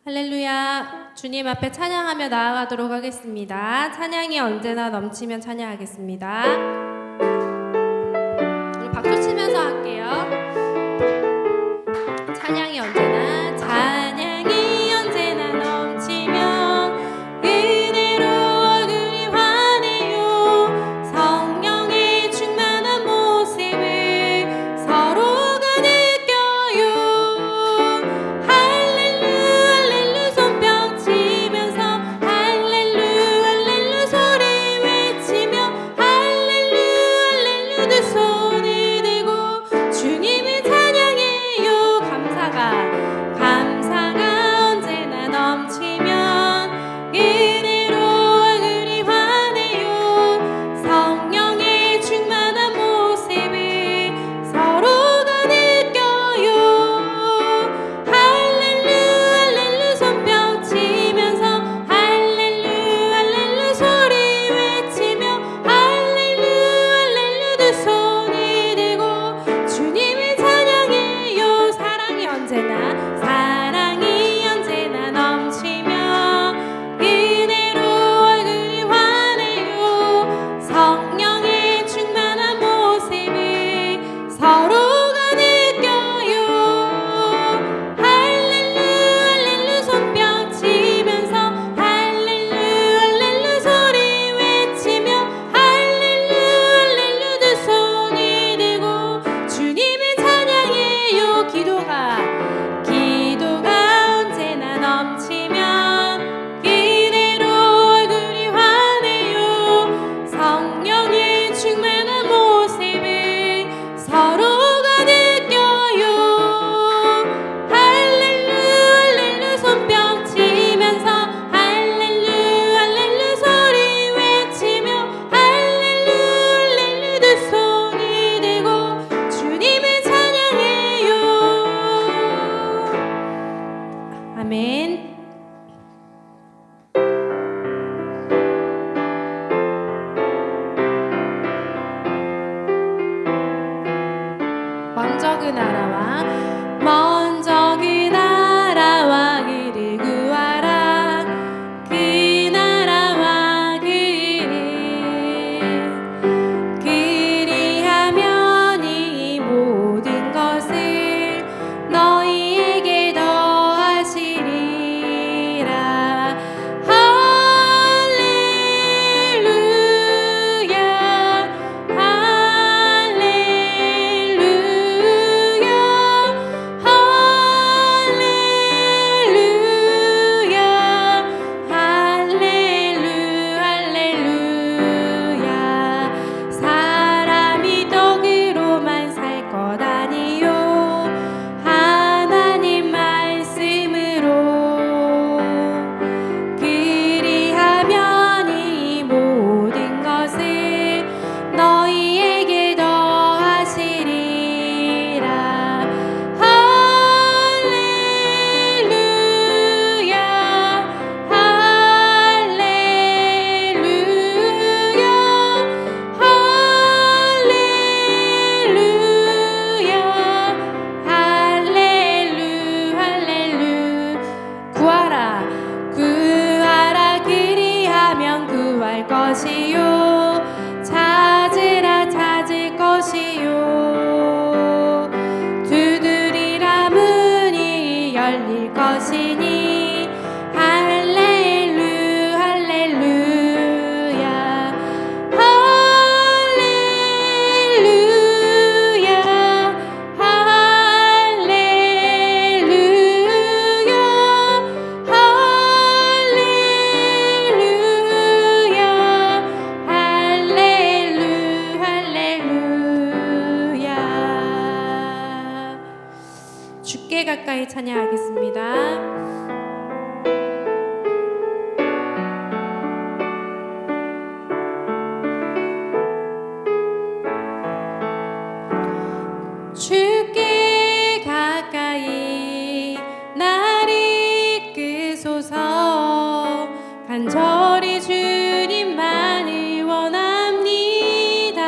할렐루야. 주님 앞에 찬양하며 나아가도록 하겠습니다. 찬양이 언제나 넘치면 찬양하겠습니다. 박수 치면서 할게요. 찬양이 언제나 넘치면 은혜로 얼굴이 환해요. 성령의 충만한 모습을 서로가 느껴요. 할렐루 할렐루 손뼉 치면서 할렐루 할렐루 소리 외치며 할렐루 할렐루 두 손을 들고 주님을 찬양해요. 감사가 언제나 넘치면 은혜로 얼굴이 환해요. 성령의 충만한 모습을 서로가 느껴요. 할렐루 할렐루 손뼉 치면서 할렐루 할렐루 소리 외치며 할렐루 할렐루 두 손을 들고 주님을 찬양해요. 사랑이 언제나 넘치며 은혜로 얼굴이 환해요. 성령의 충만한 모습을 서로가 느껴요. 할렐루 할렐루 손뼉 치면서 할렐루 할렐루 소리 외치며 할렐루 할렐루 두 손을 들고 주님을 찬양해요. 기도가 언제나 넘치면 은혜로 얼굴이 환해요. 성령의 충만한 모습을 서로가 느껴요. 할렐루 할렐루 손뼉 치면서 할렐루 할렐루 소리 외치며 할렐루 할렐루 두 손을 들고 주님을 찬양해요. 아멘. 먼저 그 나라와 그를 구하라. 그 나라와 그리하면 이 모든 것을 너희에게 더하시리라. 할렐루야 사람이 떡으로만 살 것 아니요 하나님 말씀으로. 그리하면 이 모든 것을 너희에게 더하시리라. 구하라 그리하면 구할 것이요 찾으라 찾을 것이요 두드리라 문이 열릴 것이니 할렐루 할렐루야 할렐루야 주께 가까이 찬양하겠습니다. 주께 가까이 나를 이끄소서. 간절히 주님만을 원합니다.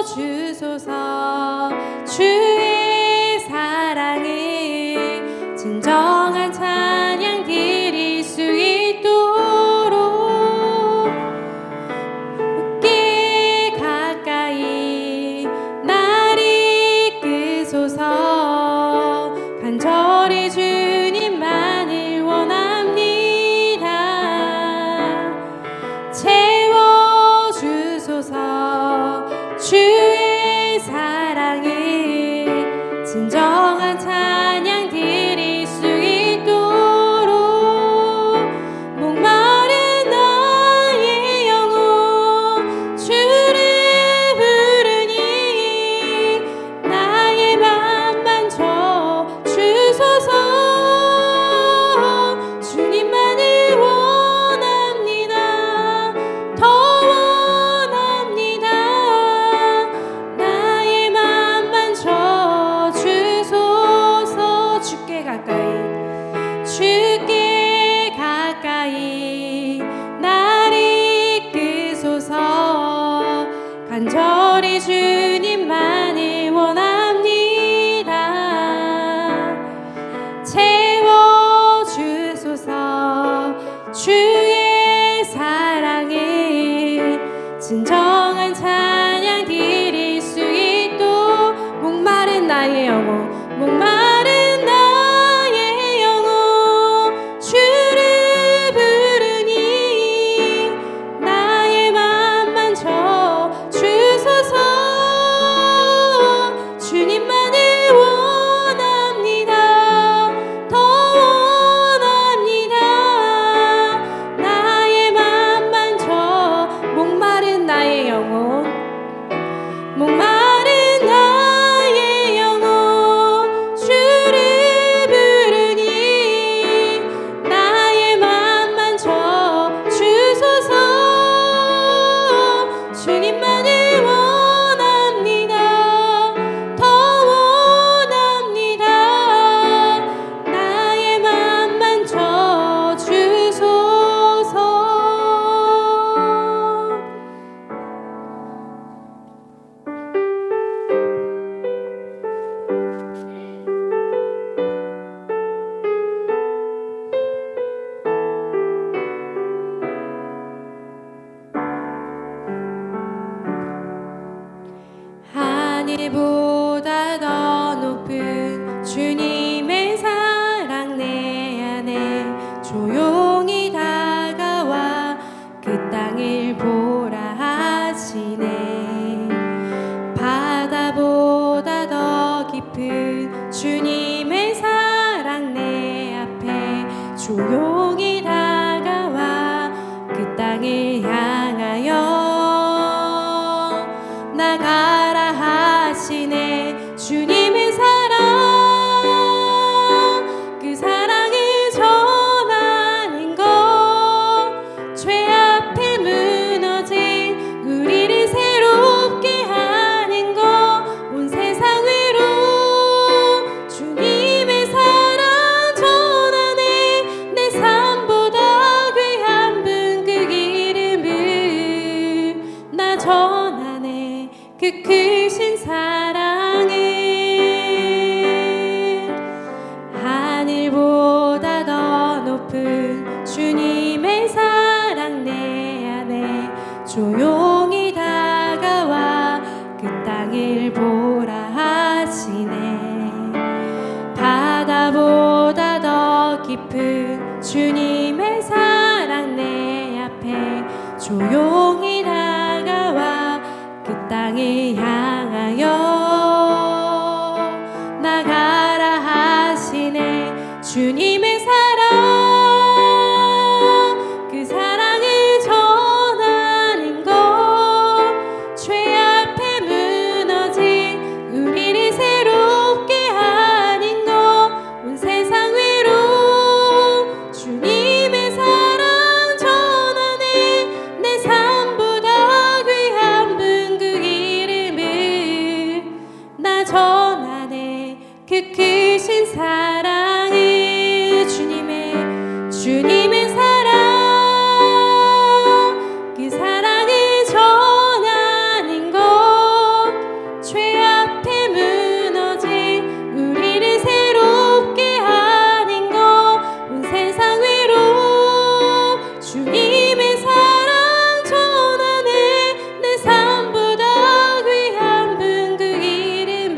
채워주소서. 주의 사랑을 나의 영혼 목마른 나의 영혼 주를 부르니 나의 맘 만져 주소서 주님만을 원합니다 더 원합니다 나의 맘 만져 목마른 나의 영혼 목마른 나의 영혼 주를 부르니 나의 맘 만져 주소서 주님만을 원합니다 더 원합니다 나의 맘 만져 주소서 하늘보다 더 높은 주님의 사랑 내 안에 조용히 다가와 그 땅을 보라 하시네 바다보다 더 깊은 주님의 사랑 내 앞에 조용히 다가와 그 땅을 향하여 나가라 하시네 주님의 사랑 그 사랑을 전하는 것 죄 앞에 무너진 우리를 새롭게 하는 것 온 세상 위로 주님의 사랑 전하네 내 삶보다 귀한 분 그 이름을 나 전하네 그 크신 사랑을 하늘보다 더 높은 주님의 사랑 내 안에 조용히 다가와 그 땅을 보라 하시네 바다보다 더 깊은 주님의 사랑 내 앞에 조용히 다가와 그 땅을 향하여 나가라 하시네 주님의 사랑 그 사랑을 전하는 것 죄 앞에 무너진 우리를 새롭게 하는 것 온 세상 위로 주님의 사랑 전하네 내 삶보다 귀한 분 그 이름을 나 전하네 그 크신 사랑을 주님의 사랑 그 사랑을 전하는 것 죄 앞에 무너진 우리를 새롭게 하는 것 온 세상 위로 주님의 사랑 전하네 내 삶보다 귀한 분 그 이름을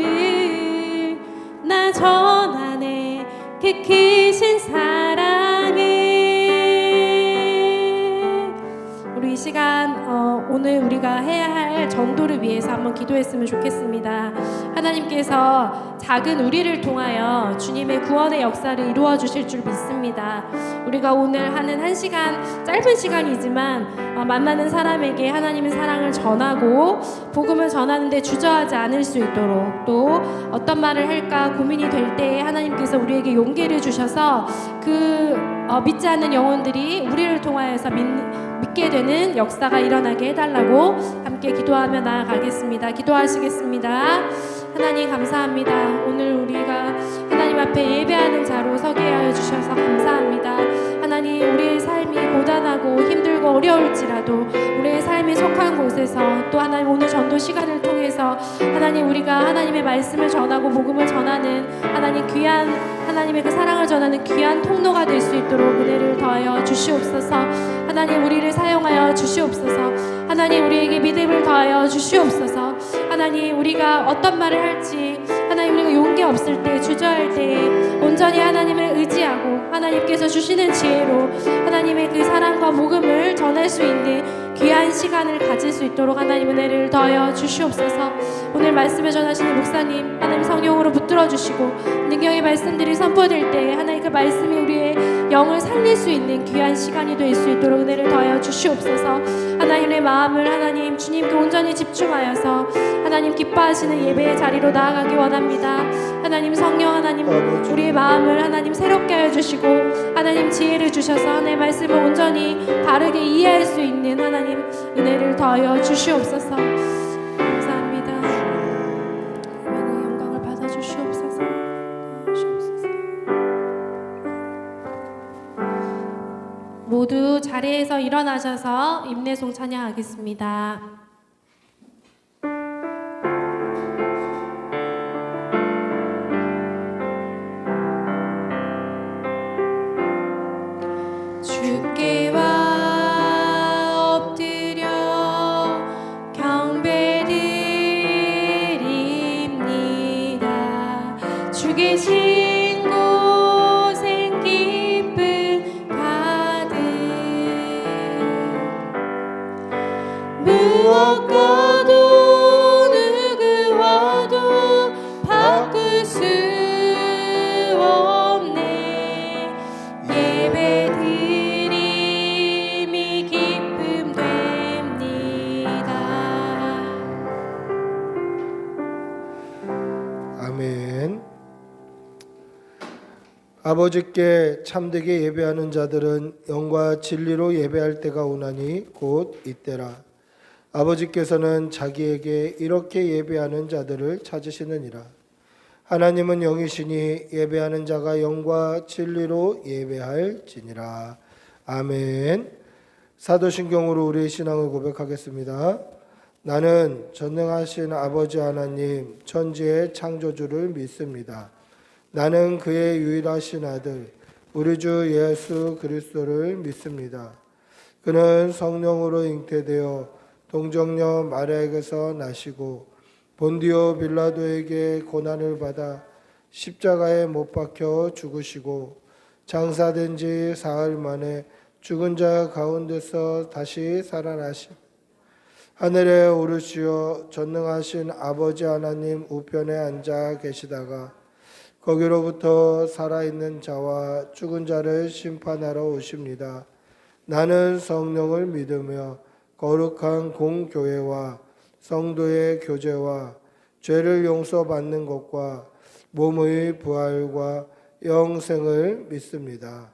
나 전하네 그 크신 사랑을 우리 이 시간 오늘 우리가 해야 할 전도를 위해서 한번 기도했으면 좋겠습니다. 하나님께서 작은 우리를 통하여 주님의 구원의 역사를 이루어 주실 줄 믿습니다. 우리가 오늘 하는 한 시간 짧은 시간이지만 만나는 사람에게 하나님의 사랑을 전하고 복음을 전하는데 주저하지 않을 수 있도록 또 어떤 말을 할까 고민이 될 때에 하나님께서 우리에게 용기를 주셔서 그 믿지 않는 영혼들이 우리를 통하여서 믿게 되는 역사가 일어나게 해달라고 함께 기도하며 나아가겠습니다. 기도하시겠습니다. 하나님 감사합니다. 오늘 우리가 하나님 앞에 예배하는 자로 서게 하여 주셔서 감사합니다. 하나님 우리의 삶이 고단하고 힘들고 어려울지라도 우리의 삶이 속한 곳에서 또 하나님 오늘 전도 시간을 통해서 하나님 우리가 하나님의 말씀을 전하고 복음을 전하는 하나님 귀한 하나님의 그 사랑을 전하는 귀한 통로가 될 수 있도록 은혜를 더하여 주시옵소서. 하나님 우리를 사용하여 주시옵소서. 하나님 우리에게 믿음을 더하여 주시옵소서. 하나님 우리가 어떤 말을 할지 하나님 우리가 용기 없을 때 주저할 때에 온전히 하나님을 의지하고 하나님께서 주시는 지혜로 하나님의 그 사랑과 복음을 전할 수 있는 귀한 시간을 가질 수 있도록 하나님 은혜를 더하여 주시옵소서. 오늘 말씀을 전하시는 목사님 하나님 성령으로 붙들어 주시고 능력의 말씀들이 선포될 때 하나님 그 말씀이 우리의 영을 살릴 수 있는 귀한 시간이 될 수 있도록 은혜를 더하여 주시옵소서. 하나님의 마음을 하나님 주님께 온전히 집중하여서 하나님 기뻐하시는 예배의 자리로 나아가기 원합니다. 하나님 성령 하나님 우리의 마음을 하나님 새롭게 하여 주시고 하나님 지혜를 주셔서 하나님의 말씀을 온전히 바르게 이해할 수 있는 하나님 은혜를 더하여 주시옵소서. 감사합니다. 하나님의 영광을 받아 주시옵소서. 모두 자리에서 일어나셔서 임내송 찬양하겠습니다. 아버지께 참되게 예배하는 자들은 영과 진리로 예배할 때가 오나니 곧 이때라. 아버지께서는 자기에게 이렇게 예배하는 자들을 찾으시느니라. 하나님은 영이시니 예배하는 자가 영과 진리로 예배할지니라. 아멘. 사도신경으로 우리의 신앙을 고백하겠습니다. 나는 전능하신 아버지 하나님 천지의 창조주를 믿습니다. 나는 그의 유일하신 아들 우리 주 예수 그리스도를 믿습니다. 그는 성령으로 잉태되어 동정녀 마리아에게서 나시고 본디오 빌라도에게 고난을 받아 십자가에 못 박혀 죽으시고 장사된 지 사흘 만에 죽은 자 가운데서 다시 살아나심 하늘에 오르시어 전능하신 아버지 하나님 우편에 앉아 계시다가 거기로부터 살아있는 자와 죽은 자를 심판하러 오십니다. 나는 성령을 믿으며 거룩한 공교회와 성도의 교제와 죄를 용서받는 것과 몸의 부활과 영생을 믿습니다.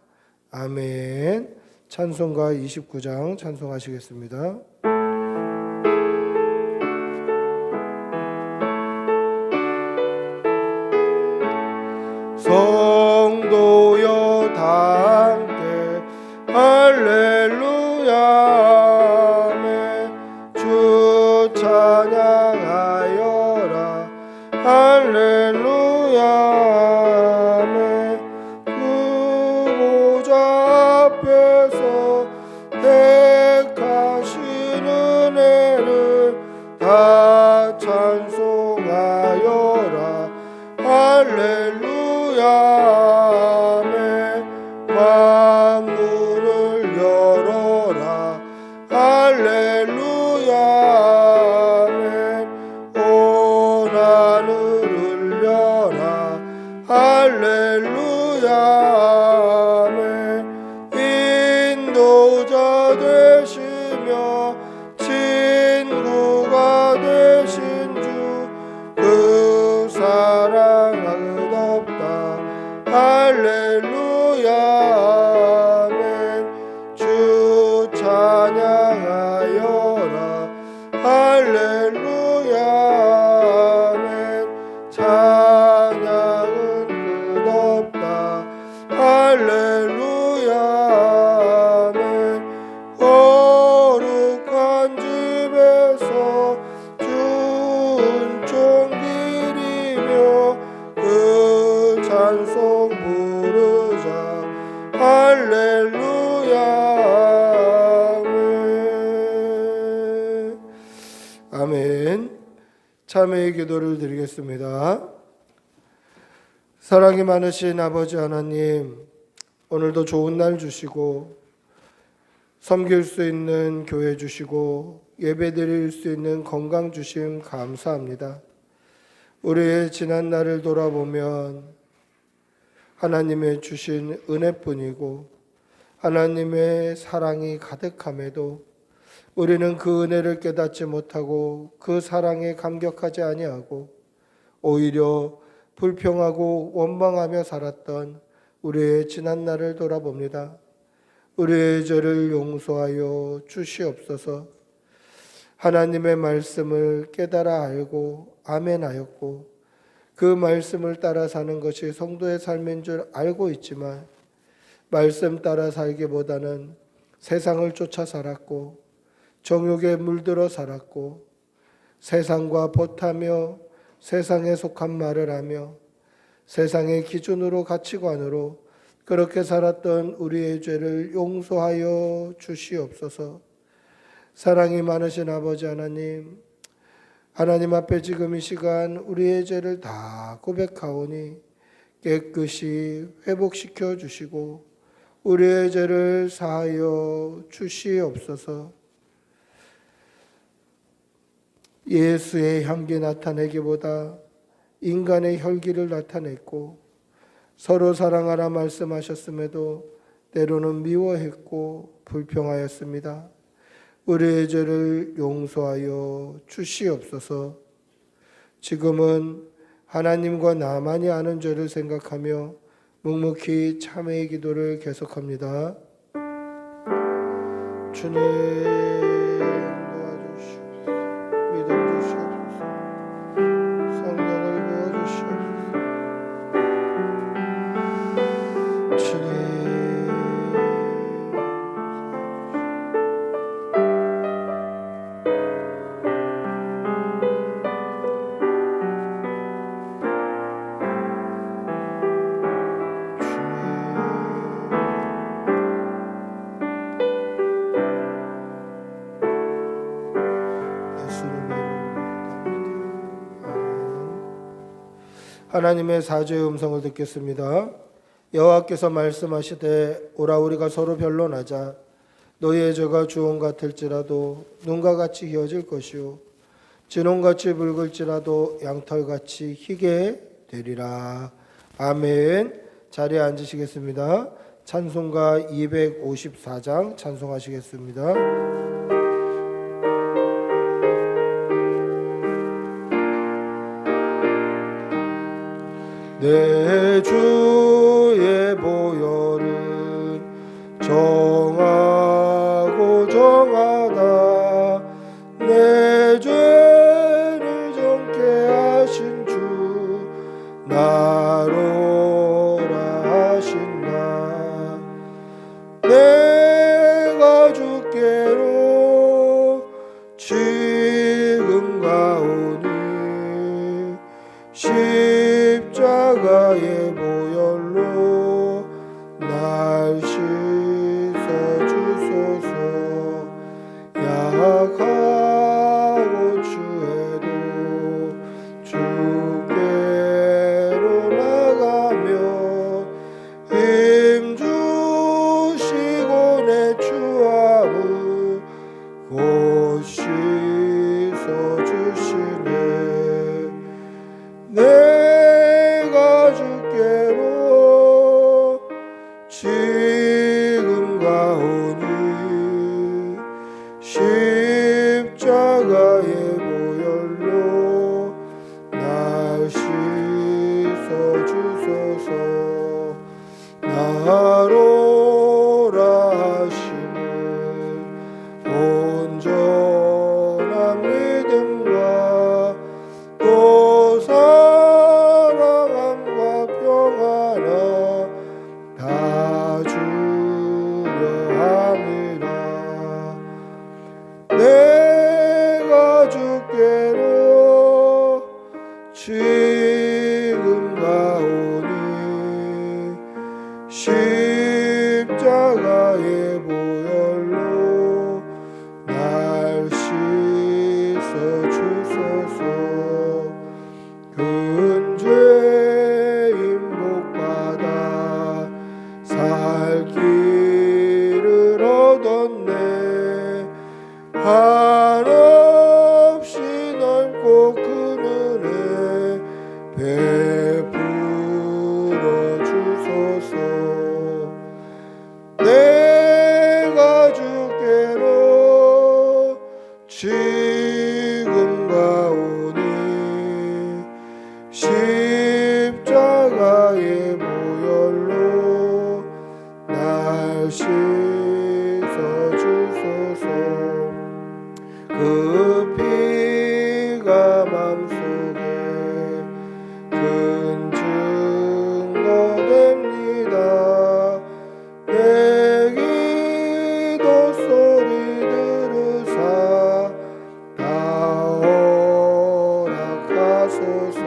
아멘. 찬송가 29장 찬송하시겠습니다. 성도여 다 함께 할렐루야 아멘. 주 찬양하여라 할렐루야 아멘. 그 보좌 앞에서 택하신 은혜를 다 찬송하여라 할렐루야 아멘. 만물을 열어라 할렐루야 아멘. 온 하늘을 열라 할렐루야 아멘. 인도자 되시며 친구가 되신 주 그 사랑 끝없다 할렐루야 아멘. 주 찬양하여라 할렐루야 아멘. 찬양은 끝없다 할렐루야 아멘. 거룩한 집에서 준총 드리며 그 찬송 부르자 할렐루야 아멘. 아멘. 참회의 기도를 드리겠습니다. 사랑이 많으신 아버지 하나님, 오늘도 좋은 날 주시고 섬길 수 있는 교회 주시고 예배 드릴 수 있는 건강 주심 감사합니다. 우리의 지난 날을 돌아보면 하나님의 주신 은혜뿐이고 하나님의 사랑이 가득함에도 우리는 그 은혜를 깨닫지 못하고 그 사랑에 감격하지 아니하고 오히려 불평하고 원망하며 살았던 우리의 지난 날을 돌아봅니다. 우리의 죄를 용서하여 주시옵소서. 하나님의 말씀을 깨달아 알고 아멘하였고 그 말씀을 따라 사는 것이 성도의 삶인 줄 알고 있지만 말씀 따라 살기보다는 세상을 쫓아 살았고 정욕에 물들어 살았고 세상과 보타며 세상에 속한 말을 하며 세상의 기준으로 가치관으로 그렇게 살았던 우리의 죄를 용서하여 주시옵소서. 사랑이 많으신 아버지 하나님, 하나님 앞에 지금 이 시간 우리의 죄를 다 고백하오니 깨끗이 회복시켜 주시고 우리의 죄를 사하여 주시옵소서. 예수의 향기 나타내기보다 인간의 혈기를 나타냈고 서로 사랑하라 말씀하셨음에도 때로는 미워했고 불평하였습니다. 우리의 죄를 용서하여 주시옵소서. 지금은 하나님과 나만이 아는 죄를 생각하며 묵묵히 참회의 기도를 계속합니다. 주님 도와주시옵소서. 믿음 주시옵소서. 성령을 부어주시옵소서. 주님 하나님의 사죄의 음성을 듣겠습니다. 여호와께서 말씀하시되 오라 우리가 서로 변론하자. 너희의 죄가 주홍 같을지라도 눈과 같이 희어질 것이요 진홍같이 붉을지라도 양털같이 희게 되리라. 아멘. 자리에 앉으시겠습니다. 찬송가 254장 찬송하시겠습니다. 내 주의 보혈은 정하고 정하다. 내 죄를 정케 하신 주 나로라 하신다. 내가 주께로 지금 가오니 십자가의 보혈로 날 씻어 주소서. 약하고 추해도 주께로 나가며 힘 주시고 내 추함을 곧 씻어 주시네. 내가 주께로 지금 가오니 십자가의 보혈로 날 씻어 주소서. 나로라 하심은 온전한 믿음과 또 사랑함과 평안함 다 주려 함이라. 내가 주께로 지금 가오니 십자가의 보혈로 날 씻어 주소서. 큰 죄인 베풀어 주소서. 내가 주께로 지금 가오니 십자가의 보혈로 날 씻어 주소서. 그 피가 맘속에 큰 증거됩니다. 내 기도 소리 들으사 다 허락하소서.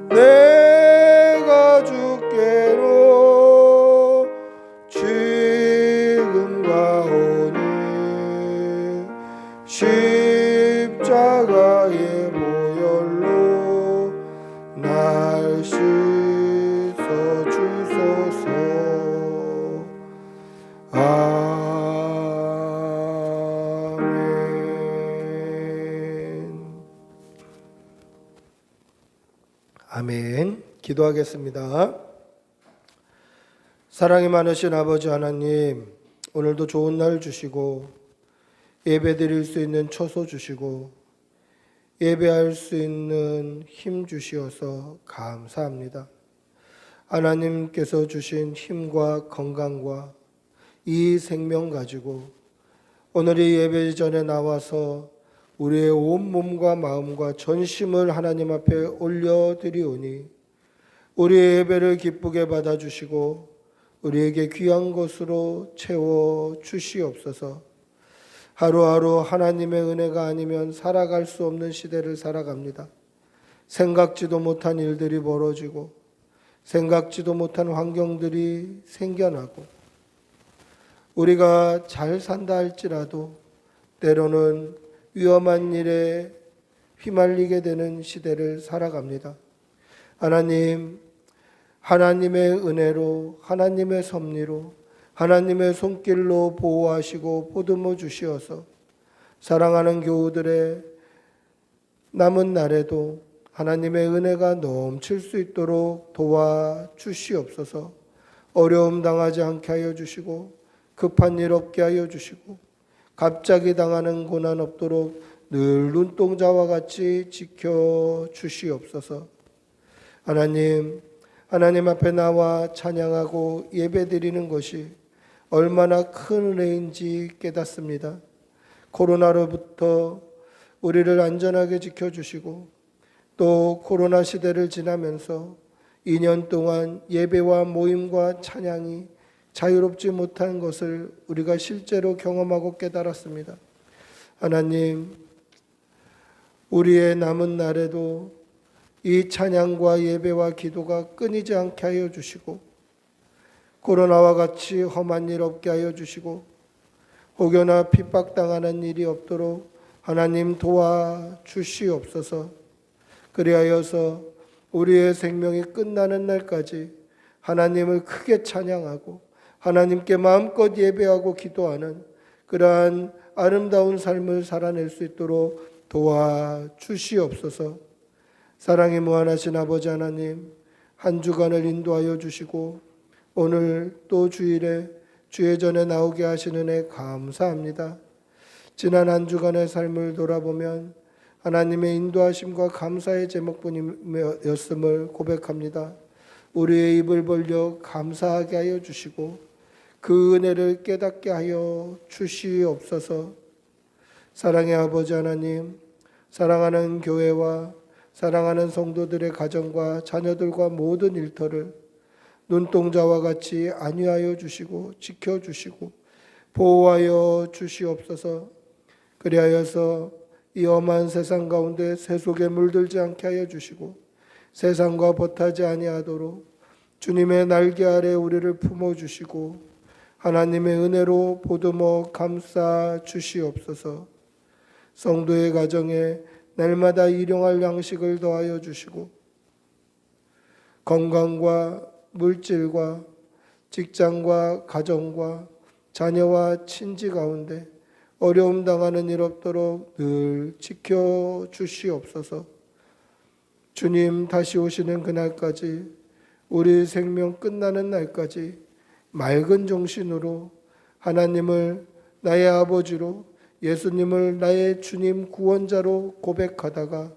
내가 주께로 지금 가오니 십자가의 보혈로 날 씻어 주소서. 아멘. 아멘. 기도하겠습니다. 사랑이 많으신 아버지 하나님, 오늘도 좋은 날 주시고 예배 드릴 수 있는 처소 주시고 예배할 수 있는 힘 주시어서 감사합니다. 하나님께서 주신 힘과 건강과 이 생명 가지고 오늘 이 예배 전에 나와서 우리의 온 몸과 마음과 전심을 하나님 앞에 올려드리오니 우리의 예배를 기쁘게 받아주시고 우리에게 귀한 것으로 채워 주시옵소서. 하루하루 하나님의 은혜가 아니면 살아갈 수 없는 시대를 살아갑니다. 생각지도 못한 일들이 벌어지고 생각지도 못한 환경들이 생겨나고 우리가 잘 산다 할지라도 때로는 위험한 일에 휘말리게 되는 시대를 살아갑니다. 하나님, 하나님의 은혜로 하나님의 섭리로 하나님의 손길로 보호하시고 보듬어 주시어서 사랑하는 교우들의 남은 날에도 하나님의 은혜가 넘칠 수 있도록 도와주시옵소서. 어려움 당하지 않게 하여 주시고 급한 일 없게 하여 주시고 갑자기 당하는 고난 없도록 늘 눈동자와 같이 지켜 주시옵소서. 하나님 앞에 나와 찬양하고 예배드리는 것이 얼마나 큰 은혜인지 깨닫습니다. 코로나로부터 우리를 안전하게 지켜주시고 또 코로나 시대를 지나면서 2년 동안 예배와 모임과 찬양이 자유롭지 못한 것을 우리가 실제로 경험하고 깨달았습니다. 하나님, 우리의 남은 날에도 이 찬양과 예배와 기도가 끊이지 않게 하여 주시고 코로나와 같이 험한 일 없게 하여 주시고 혹여나 핍박당하는 일이 없도록 하나님 도와주시옵소서. 그리하여서 우리의 생명이 끝나는 날까지 하나님을 크게 찬양하고 하나님께 마음껏 예배하고 기도하는 그러한 아름다운 삶을 살아낼 수 있도록 도와주시옵소서. 사랑이 무한하신 아버지 하나님, 한 주간을 인도하여 주시고 오늘 또 주일에 주의 전에 나오게 하시는 은혜 감사합니다. 지난 한 주간의 삶을 돌아보면 하나님의 인도하심과 감사의 제목뿐이었음을 고백합니다. 우리의 입을 벌려 감사하게 하여 주시고 그 은혜를 깨닫게 하여 주시옵소서. 사랑의 아버지 하나님, 사랑하는 교회와 사랑하는 성도들의 가정과 자녀들과 모든 일터를 눈동자와 같이 안위하여 주시고 지켜주시고 보호하여 주시옵소서. 그리하여서 이 험한 세상 가운데 세속에 물들지 않게 하여 주시고 세상과 버타지 아니하도록 주님의 날개 아래 우리를 품어주시고 하나님의 은혜로 보듬어 감싸 주시옵소서. 성도의 가정에 날마다 일용할 양식을 더하여 주시고 건강과 물질과 직장과 가정과 자녀와 친지 가운데 어려움 당하는 일 없도록 늘 지켜 주시옵소서. 주님 다시 오시는 그날까지, 우리 생명 끝나는 날까지 맑은 정신으로 하나님을 나의 아버지로, 예수님을 나의 주님 구원자로 고백하다가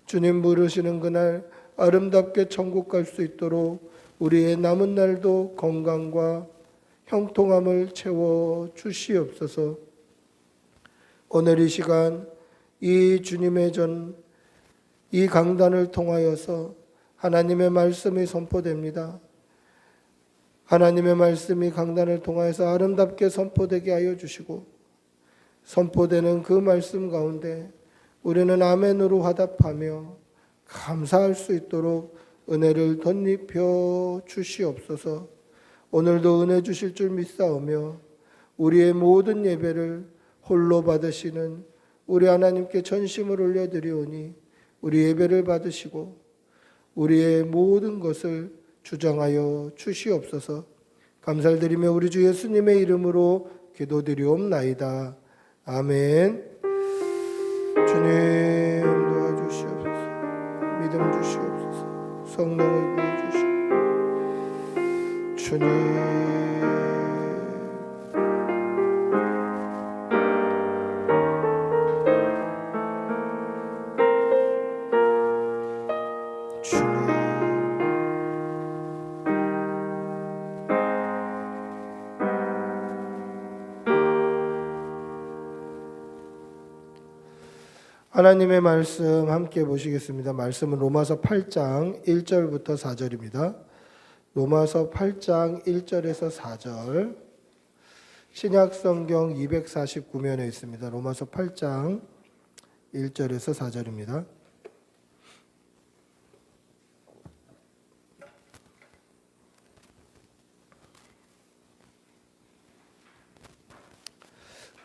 주님 부르시는 그날 아름답게 천국 갈 수 있도록 우리의 남은 날도 건강과 형통함을 채워 주시옵소서. 오늘 이 시간 이 주님의 이 강단을 통하여서 하나님의 말씀이 선포됩니다. 하나님의 말씀이 강단을 통하여서 아름답게 선포되게 하여 주시고, 선포되는 그 말씀 가운데 우리는 아멘으로 화답하며 감사할 수 있도록 은혜를 덧입혀 주시옵소서. 오늘도 은혜 주실 줄 믿사오며 우리의 모든 예배를 홀로 받으시는 우리 하나님께 전심을 올려드리오니 우리 예배를 받으시고 우리의 모든 것을 주장하여 주시옵소서. 감사를 드리며 우리 주 예수님의 이름으로 기도드리옵나이다. 아멘. 주님 도와주시옵소서. 믿음 주시옵소서. 성령을 부어주시옵소서. 주님. 하나님의 말씀 함께 보시겠습니다. 말씀은 로마서 8장 1절부터 4절입니다. 로마서 8장 1절에서 4절, 신약성경 249면에 있습니다. 로마서 8장 1절에서 4절입니다.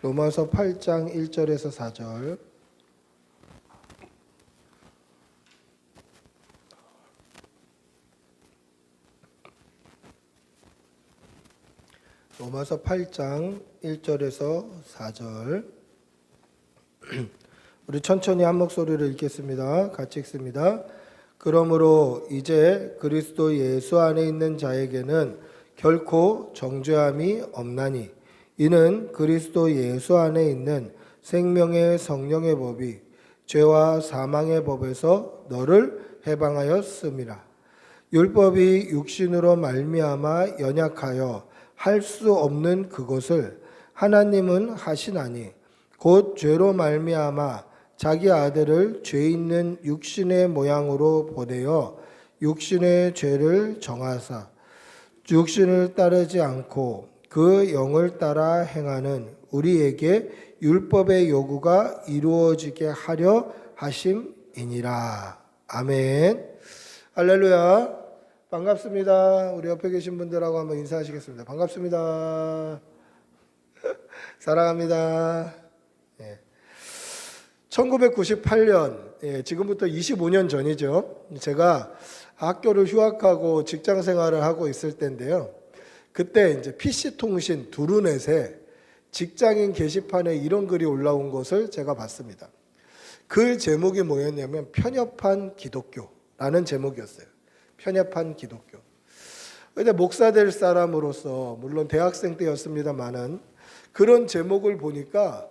로마서 8장 1절에서 4절. 로마서 8장 1절에서 4절. 우리 천천히 한 목소리로 읽겠습니다. 같이 읽습니다. 그러므로 이제 그리스도 예수 안에 있는 자에게는 결코 정죄함이 없나니, 이는 그리스도 예수 안에 있는 생명의 성령의 법이 죄와 사망의 법에서 너를 해방하였음이라. 율법이 육신으로 말미암아 연약하여 할 수 없는 그것을 하나님은 하시나니, 곧 죄로 말미암아 자기 아들을 죄 있는 육신의 모양으로 보내어 육신의 죄를 정하사 육신을 따르지 않고 그 영을 따라 행하는 우리에게 율법의 요구가 이루어지게 하려 하심이니라. 아멘. 할렐루야. 반갑습니다. 우리 옆에 계신 분들하고 한번 인사하시겠습니다. 반갑습니다. 사랑합니다. 1998년, 지금부터 25년 전이죠. 제가 학교를 휴학하고 직장 생활을 하고 있을 때인데요. 그때 이제 PC통신 두루넷에 직장인 게시판에 이런 글이 올라온 것을 제가 봤습니다. 글 제목이 뭐였냐면 편협한 기독교라는 제목이었어요. 편협한 기독교. 근데 목사 될 사람으로서, 물론 대학생 때였습니다만은, 그런 제목을 보니까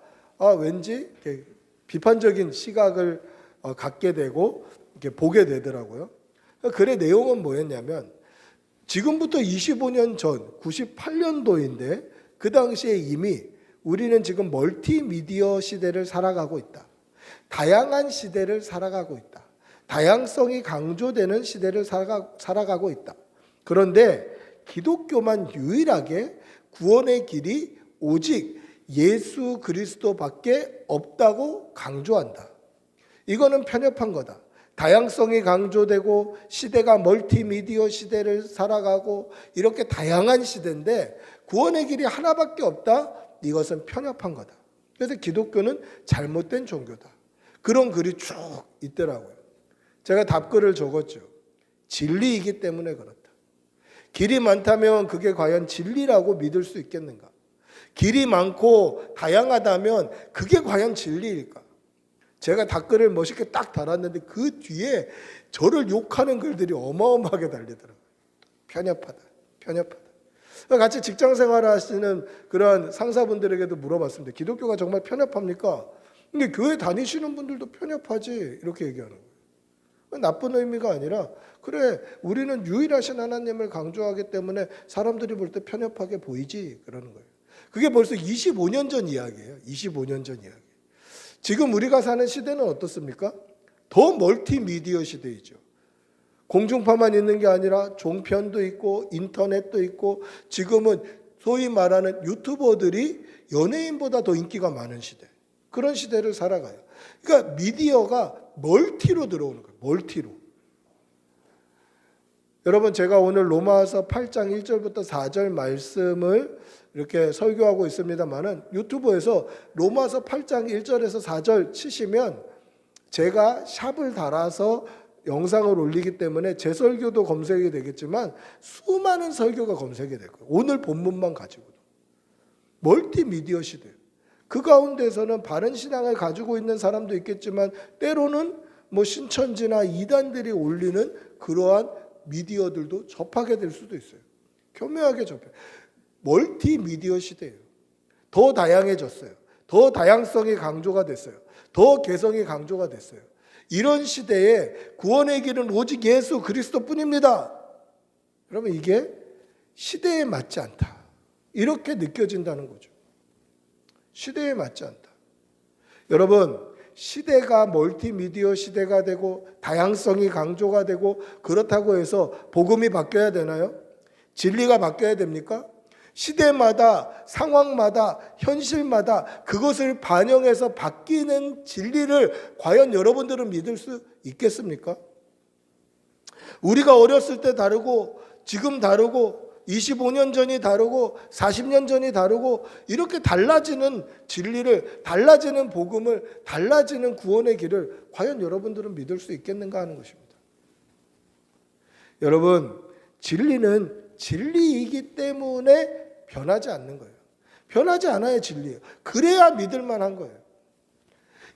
왠지 이렇게 비판적인 시각을 갖게 되고 이렇게 보게 되더라고요. 글의 내용은 뭐였냐면, 지금부터 25년 전 98년도인데 그 당시에 이미 우리는 지금 멀티미디어 시대를 살아가고 있다. 다양한 시대를 살아가고 있다. 다양성이 강조되는 시대를 살아가고 있다. 그런데 기독교만 유일하게 구원의 길이 오직 예수 그리스도밖에 없다고 강조한다. 이거는 편협한 거다. 다양성이 강조되고 시대가 멀티미디어 시대를 살아가고 이렇게 다양한 시대인데 구원의 길이 하나밖에 없다. 이것은 편협한 거다. 그래서 기독교는 잘못된 종교다. 그런 글이 쭉 있더라고요. 제가 답글을 적었죠. 진리이기 때문에 그렇다. 길이 많다면 그게 과연 진리라고 믿을 수 있겠는가? 길이 많고 다양하다면 그게 과연 진리일까? 제가 댓글을 멋있게 딱 달았는데 그 뒤에 저를 욕하는 글들이 어마어마하게 달리더라고요. 편협하다. 같이 직장 생활을 하시는 그런 상사분들에게도 물어봤습니다. 기독교가 정말 편협합니까? 근데 교회 다니시는 분들도 편협하지 이렇게 얘기하는 거예요. 나쁜 의미가 아니라 그래 우리는 유일하신 하나님을 강조하기 때문에 사람들이 볼 때 편협하게 보이지 그러는 거예요. 그게 벌써 25년 전 이야기예요. 25년 전 이야기. 지금 우리가 사는 시대는 어떻습니까? 더 멀티미디어 시대이죠. 공중파만 있는 게 아니라 종편도 있고 인터넷도 있고 지금은 소위 말하는 유튜버들이 연예인보다 더 인기가 많은 시대. 그런 시대를 살아가요. 그러니까 미디어가 멀티로 들어오는 거예요. 멀티로. 여러분 제가 오늘 로마서 8장 1절부터 4절 말씀을 이렇게 설교하고 있습니다만은 유튜브에서 로마서 8장 1절에서 4절 치시면 제가 샵을 달아서 영상을 올리기 때문에 제 설교도 검색이 되겠지만 수많은 설교가 검색이 될 거예요. 오늘 본문만 가지고도. 멀티미디어 시대예요. 그 가운데서는 바른 신앙을 가지고 있는 사람도 있겠지만 때로는 뭐 신천지나 이단들이 올리는 그러한 미디어들도 접하게 될 수도 있어요. 교묘하게 접해요. 멀티미디어 시대예요. 더 다양해졌어요. 더 다양성이 강조가 됐어요. 더 개성이 강조가 됐어요. 이런 시대에 구원의 길은 오직 예수 그리스도뿐입니다. 그러면 이게 시대에 맞지 않다. 이렇게 느껴진다는 거죠. 시대에 맞지 않다. 여러분, 시대가 멀티미디어 시대가 되고 다양성이 강조가 되고 그렇다고 해서 복음이 바뀌어야 되나요? 진리가 바뀌어야 됩니까? 시대마다 상황마다 현실마다 그것을 반영해서 바뀌는 진리를 과연 여러분들은 믿을 수 있겠습니까? 우리가 어렸을 때 다르고 지금 다르고 25년 전이 다르고 40년 전이 다르고 이렇게 달라지는 진리를 달라지는 복음을 달라지는 구원의 길을 과연 여러분들은 믿을 수 있겠는가 하는 것입니다. 여러분 진리는 진리이기 때문에 변하지 않는 거예요. 변하지 않아야 진리예요. 그래야 믿을 만한 거예요.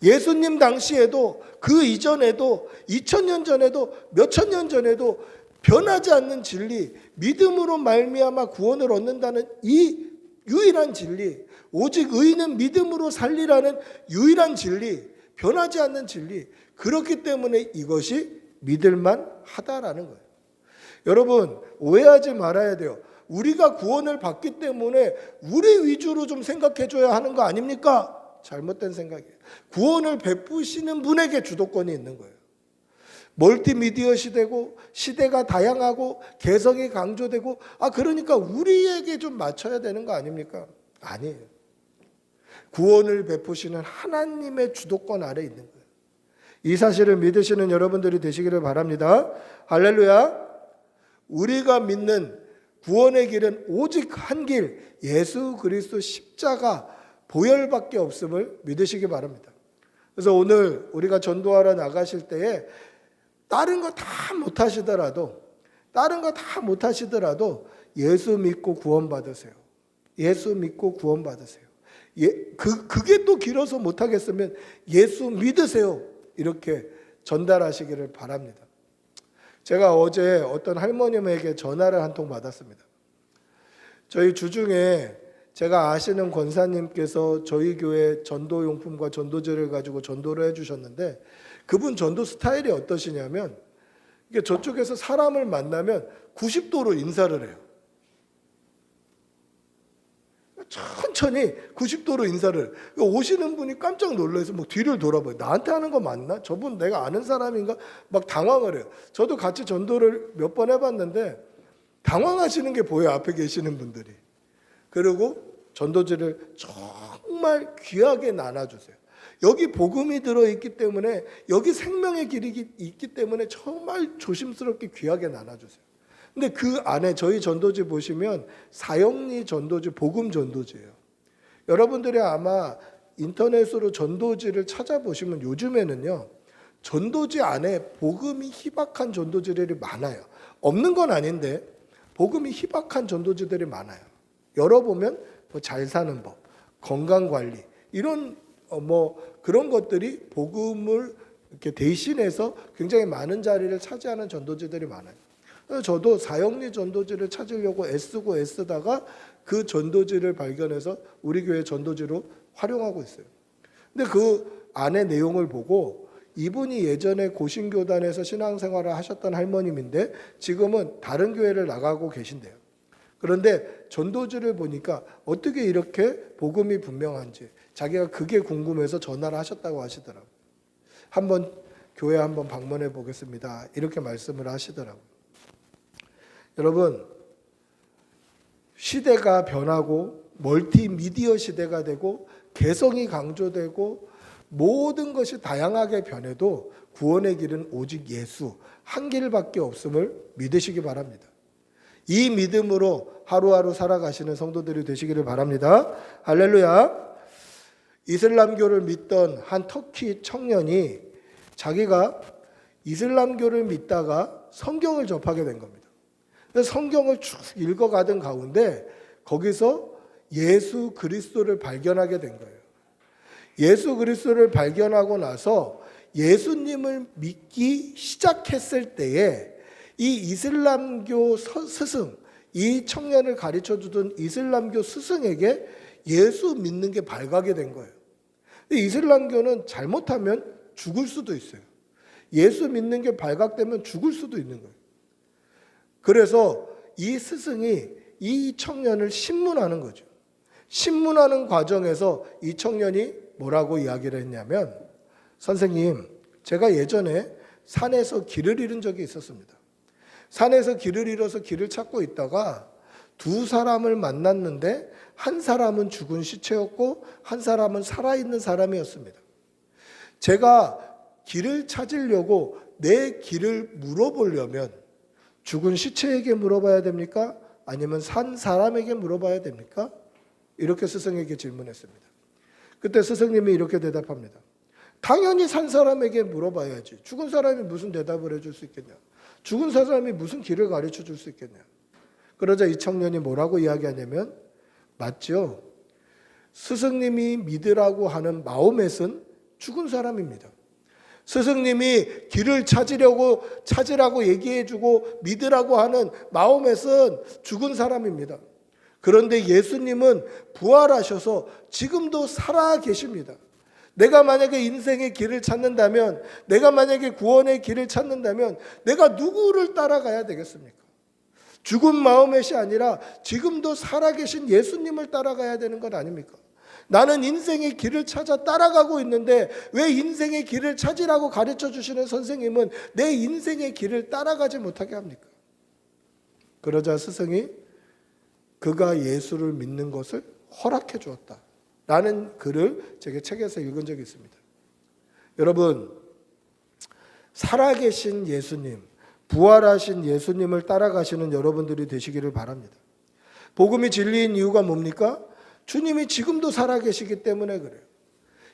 예수님 당시에도 그 이전에도 2000년 전에도 몇천 년 전에도 변하지 않는 진리, 믿음으로 말미암아 구원을 얻는다는 이 유일한 진리, 오직 의인은 믿음으로 살리라는 유일한 진리, 변하지 않는 진리, 그렇기 때문에 이것이 믿을만 하다라는 거예요. 여러분 오해하지 말아야 돼요. 우리가 구원을 받기 때문에 우리 위주로 좀 생각해 줘야 하는 거 아닙니까? 잘못된 생각이에요. 구원을 베푸시는 분에게 주도권이 있는 거예요. 멀티미디어 시대고 시대가 다양하고 개성이 강조되고 그러니까 우리에게 좀 맞춰야 되는 거 아닙니까? 아니에요. 구원을 베푸시는 하나님의 주도권 아래 있는 거예요. 이 사실을 믿으시는 여러분들이 되시기를 바랍니다. 할렐루야. 우리가 믿는 구원의 길은 오직 한 길, 예수 그리스도 십자가 보혈밖에 없음을 믿으시기 바랍니다. 그래서 오늘 우리가 전도하러 나가실 때에 다른 거 다 못하시더라도 예수 믿고 구원받으세요. 예수 믿고 구원받으세요. 그게 또 길어서 못하겠으면 예수 믿으세요. 이렇게 전달하시기를 바랍니다. 제가 어제 어떤 할머님에게 전화를 한 통 받았습니다. 저희 주중에 제가 아시는 권사님께서 저희 교회 전도용품과 전도제를 가지고 전도를 해주셨는데 그분 전도 스타일이 어떠시냐면 이게 저쪽에서 사람을 만나면 90도로 인사를 해요. 천천히 90도로 인사를. 오시는 분이 깜짝 놀라서 뭐 뒤를 돌아봐요. 나한테 하는 거 맞나? 저분 내가 아는 사람인가? 막 당황을 해요. 저도 같이 전도를 몇 번 해봤는데 당황하시는 게 보여요. 앞에 계시는 분들이. 그리고 전도지를 정말 귀하게 나눠주세요. 여기 복음이 들어있기 때문에 여기 생명의 길이 있기 때문에 정말 조심스럽게 귀하게 나눠주세요. 근데 그 안에 저희 전도지 보시면 사형리 전도지, 복음 전도지예요. 여러분들이 아마 인터넷으로 전도지를 찾아보시면 요즘에는요 전도지 안에 복음이 희박한 전도지들이 많아요. 없는 건 아닌데 복음이 희박한 전도지들이 많아요. 열어보면 뭐 잘 사는 법, 건강관리 이런 그런 것들이 복음을 이렇게 대신해서 굉장히 많은 자리를 차지하는 전도지들이 많아요. 그래서 저도 사형리 전도지를 찾으려고 애쓰다가 그 전도지를 발견해서 우리 교회 전도지로 활용하고 있어요. 근데 그 안의 내용을 보고 이분이 예전에 고신교단에서 신앙생활을 하셨던 할머님인데 지금은 다른 교회를 나가고 계신대요. 그런데 전도지를 보니까 어떻게 이렇게 복음이 분명한지 자기가 그게 궁금해서 전화를 하셨다고 하시더라고요. 한번 교회 한번 방문해 보겠습니다. 이렇게 말씀을 하시더라고요. 여러분, 시대가 변하고 멀티미디어 시대가 되고 개성이 강조되고 모든 것이 다양하게 변해도 구원의 길은 오직 예수 한 길밖에 없음을 믿으시기 바랍니다. 이 믿음으로 하루하루 살아가시는 성도들이 되시기를 바랍니다. 할렐루야. 이슬람교를 믿던 한 터키 청년이 자기가 이슬람교를 믿다가 성경을 접하게 된 겁니다. 그래서 성경을 쭉 읽어가던 가운데 거기서 예수 그리스도를 발견하게 된 거예요. 예수 그리스도를 발견하고 나서 예수님을 믿기 시작했을 때에 이 이슬람교 스승, 이 청년을 가르쳐주던 이슬람교 스승에게 예수 믿는 게 발각이 된 거예요. 이슬람교는 잘못하면 죽을 수도 있어요. 예수 믿는 게 발각되면 죽을 수도 있는 거예요. 그래서 이 스승이 이 청년을 신문하는 거죠. 신문하는 과정에서 이 청년이 뭐라고 이야기를 했냐면, 선생님, 제가 예전에 산에서 길을 잃은 적이 있었습니다. 산에서 길을 잃어서 길을 찾고 있다가 두 사람을 만났는데 한 사람은 죽은 시체였고 한 사람은 살아있는 사람이었습니다. 제가 길을 찾으려고 내 길을 물어보려면 죽은 시체에게 물어봐야 됩니까? 아니면 산 사람에게 물어봐야 됩니까? 이렇게 스승에게 질문했습니다. 그때 스승님이 이렇게 대답합니다. 당연히 산 사람에게 물어봐야지. 죽은 사람이 무슨 대답을 해줄 수 있겠냐? 죽은 사람이 무슨 길을 가르쳐 줄 수 있겠냐? 그러자 이 청년이 뭐라고 이야기하냐면, 맞죠? 스승님이 믿으라고 하는 마호멧은 죽은 사람입니다. 스승님이 길을 찾으라고 얘기해주고 믿으라고 하는 마호멧은 죽은 사람입니다. 그런데 예수님은 부활하셔서 지금도 살아 계십니다. 내가 만약에 인생의 길을 찾는다면, 내가 만약에 구원의 길을 찾는다면 내가 누구를 따라가야 되겠습니까? 죽은 마호멧이 아니라 지금도 살아계신 예수님을 따라가야 되는 것 아닙니까? 나는 인생의 길을 찾아 따라가고 있는데 왜 인생의 길을 찾으라고 가르쳐 주시는 선생님은 내 인생의 길을 따라가지 못하게 합니까? 그러자 스승이 그가 예수를 믿는 것을 허락해 주었다 라는 글을 제가 책에서 읽은 적이 있습니다. 여러분, 살아계신 예수님, 부활하신 예수님을 따라가시는 여러분들이 되시기를 바랍니다. 복음이 진리인 이유가 뭡니까? 주님이 지금도 살아계시기 때문에 그래요.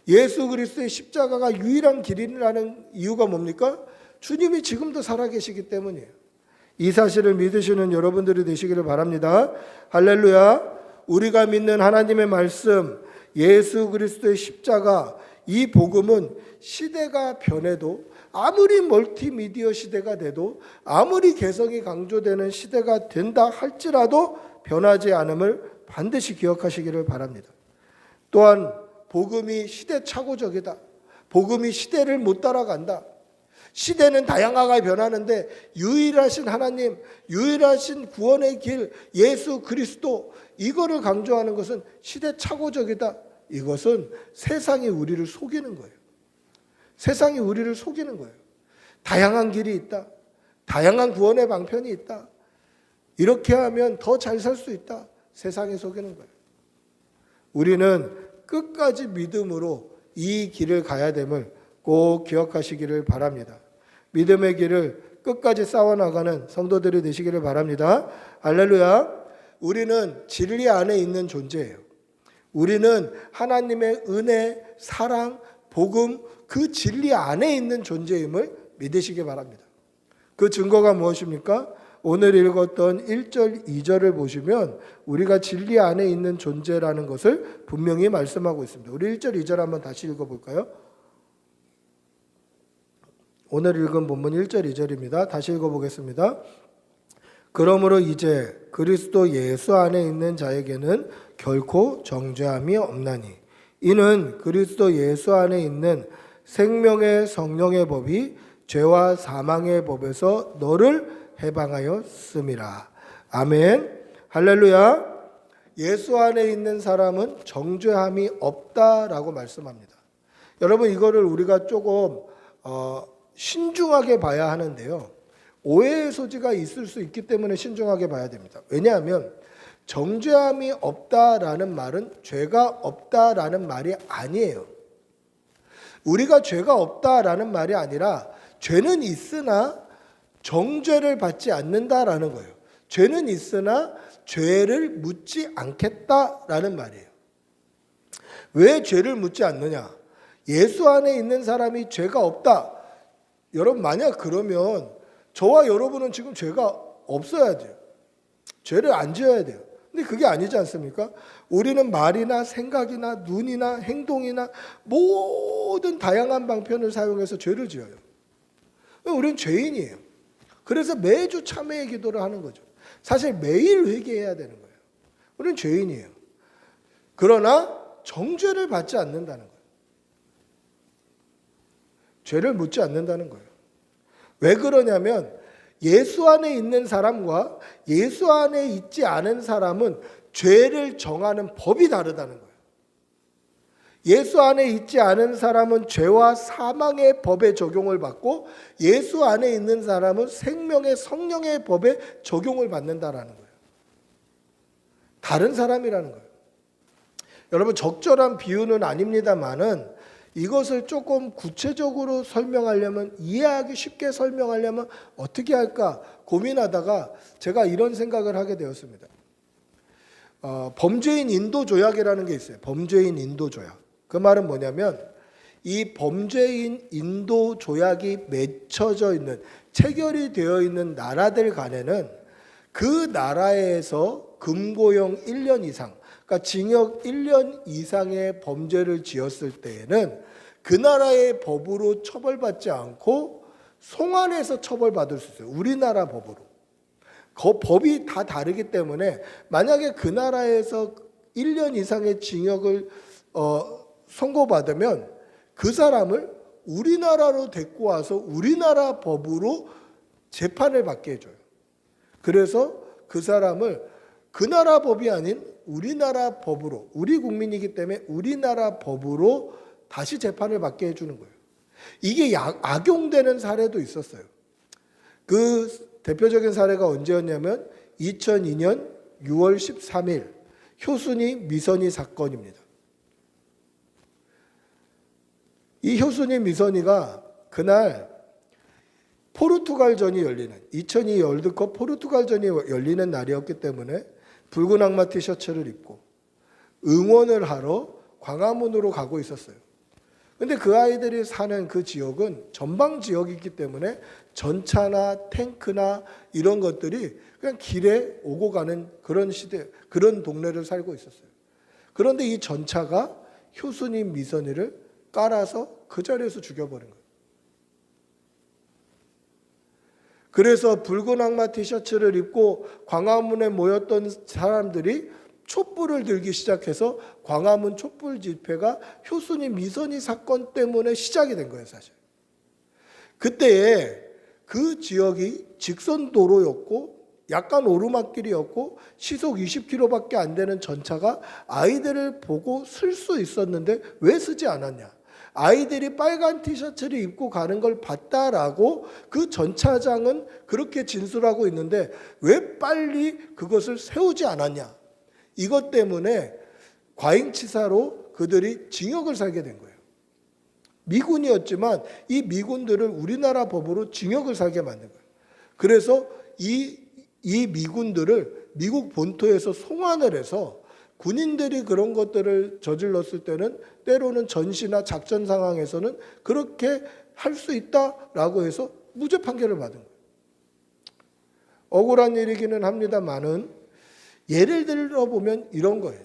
예수 그리스도의 십자가가 유일한 길이라는 이유가 뭡니까? 주님이 지금도 살아계시기 때문이에요. 이 사실을 믿으시는 여러분들이 되시기를 바랍니다. 할렐루야. 우리가 믿는 하나님의 말씀, 예수 그리스도의 십자가, 이 복음은 시대가 변해도, 아무리 멀티미디어 시대가 돼도, 아무리 개성이 강조되는 시대가 된다 할지라도 변하지 않음을 반드시 기억하시기를 바랍니다. 또한 복음이 시대착오적이다. 복음이 시대를 못 따라간다. 시대는 다양하게 변하는데 유일하신 하나님, 유일하신 구원의 길, 예수 그리스도, 이거를 강조하는 것은 시대착오적이다. 이것은 세상이 우리를 속이는 거예요. 세상이 우리를 속이는 거예요. 다양한 길이 있다. 다양한 구원의 방편이 있다. 이렇게 하면 더 잘 살 수 있다. 세상이 속이는 거예요. 우리는 끝까지 믿음으로 이 길을 가야 됨을 꼭 기억하시기를 바랍니다. 믿음의 길을 끝까지 싸워나가는 성도들이 되시기를 바랍니다. 할렐루야. 우리는 진리 안에 있는 존재예요. 우리는 하나님의 은혜, 사랑, 복음, 그 진리 안에 있는 존재임을 믿으시기 바랍니다. 그 증거가 무엇입니까? 오늘 읽었던 1절, 2절을 보시면 우리가 진리 안에 있는 존재라는 것을 분명히 말씀하고 있습니다. 우리 1절, 2절 한번 다시 읽어볼까요? 오늘 읽은 본문 1절, 2절입니다. 다시 읽어보겠습니다. 그러므로 이제 그리스도 예수 안에 있는 자에게는 결코 정죄함이 없나니 이는 그리스도 예수 안에 있는 생명의 성령의 법이 죄와 사망의 법에서 너를 해방하였음이라. 아멘. 할렐루야. 예수 안에 있는 사람은 정죄함이 없다라고 말씀합니다. 여러분, 이거를 우리가 조금 신중하게 봐야 하는데요. 오해의 소지가 있을 수 있기 때문에 신중하게 봐야 됩니다. 왜냐하면 정죄함이 없다라는 말은 죄가 없다라는 말이 아니에요. 우리가 죄가 없다라는 말이 아니라 죄는 있으나 정죄를 받지 않는다라는 거예요. 죄는 있으나 죄를 묻지 않겠다라는 말이에요. 왜 죄를 묻지 않느냐? 예수 안에 있는 사람이 죄가 없다. 여러분, 만약 그러면 저와 여러분은 지금 죄가 없어야 돼요. 죄를 안 지어야 돼요. 근데 그게 아니지 않습니까? 우리는 말이나 생각이나 눈이나 행동이나 모든 다양한 방편을 사용해서 죄를 지어요. 우리는 죄인이에요. 그래서 매주 참회의 기도를 하는 거죠. 사실 매일 회개해야 되는 거예요. 우리는 죄인이에요. 그러나 정죄를 받지 않는다는 거예요. 죄를 묻지 않는다는 거예요. 왜 그러냐면 예수 안에 있는 사람과 예수 안에 있지 않은 사람은 죄를 정하는 법이 다르다는 거예요. 예수 안에 있지 않은 사람은 죄와 사망의 법에 적용을 받고 예수 안에 있는 사람은 생명의 성령의 법에 적용을 받는다라는 거예요. 다른 사람이라는 거예요. 여러분, 적절한 비유는 아닙니다만은 이것을 조금 구체적으로 설명하려면, 이해하기 쉽게 설명하려면 어떻게 할까 고민하다가 제가 이런 생각을 하게 되었습니다. 범죄인 인도 조약이라는 게 있어요. 범죄인 인도 조약. 그 말은 뭐냐면 이 범죄인 인도 조약이 맺혀져 있는, 체결이 되어 있는 나라들 간에는 그 나라에서 금고형 1년 이상, 그러니까 징역 1년 이상의 범죄를 지었을 때에는 그 나라의 법으로 처벌받지 않고 송환해서 처벌받을 수 있어요. 우리나라 법으로. 그 법이 다 다르기 때문에 만약에 그 나라에서 1년 이상의 징역을 선고받으면 그 사람을 우리나라로 데리고 와서 우리나라 법으로 재판을 받게 해줘요. 그래서 그 사람을 그 나라 법이 아닌 우리나라 법으로, 우리 국민이기 때문에 우리나라 법으로 다시 재판을 받게 해주는 거예요. 이게 악용되는 사례도 있었어요. 그 대표적인 사례가 언제였냐면 2002년 6월 13일 효순이 미선이 사건입니다. 이 효순이 미선이가 그날 포르투갈전이 열리는 2002 월드컵 포르투갈전이 열리는 날이었기 때문에 붉은 악마 티셔츠를 입고 응원을 하러 광화문으로 가고 있었어요. 근데 그 아이들이 사는 그 지역은 전방 지역이기 때문에 전차나 탱크나 이런 것들이 그냥 길에 오고 가는 그런 시대, 그런 동네를 살고 있었어요. 그런데 이 전차가 효순이 미선이를 깔아서 그 자리에서 죽여버린 거예요. 그래서 붉은 악마 티셔츠를 입고 광화문에 모였던 사람들이 촛불을 들기 시작해서 광화문 촛불 집회가 효순이 미선이 사건 때문에 시작이 된 거예요, 사실. 그때에 그 지역이 직선 도로였고 약간 오르막길이었고 시속 20km밖에 안 되는 전차가 아이들을 보고 쓸 수 있었는데 왜 쓰지 않았냐? 아이들이 빨간 티셔츠를 입고 가는 걸 봤다라고 그 전차장은 그렇게 진술하고 있는데 왜 빨리 그것을 세우지 않았냐? 이것 때문에 과잉치사로 그들이 징역을 살게 된 거예요. 미군이었지만 이 미군들을 우리나라 법으로 징역을 살게 만든 거예요. 그래서 이 미군들을 미국 본토에서 송환을 해서 군인들이 그런 것들을 저질렀을 때는 때로는 전시나 작전 상황에서는 그렇게 할 수 있다라고 해서 무죄 판결을 받은 거예요. 억울한 일이기는 합니다만은 예를 들어 보면 이런 거예요.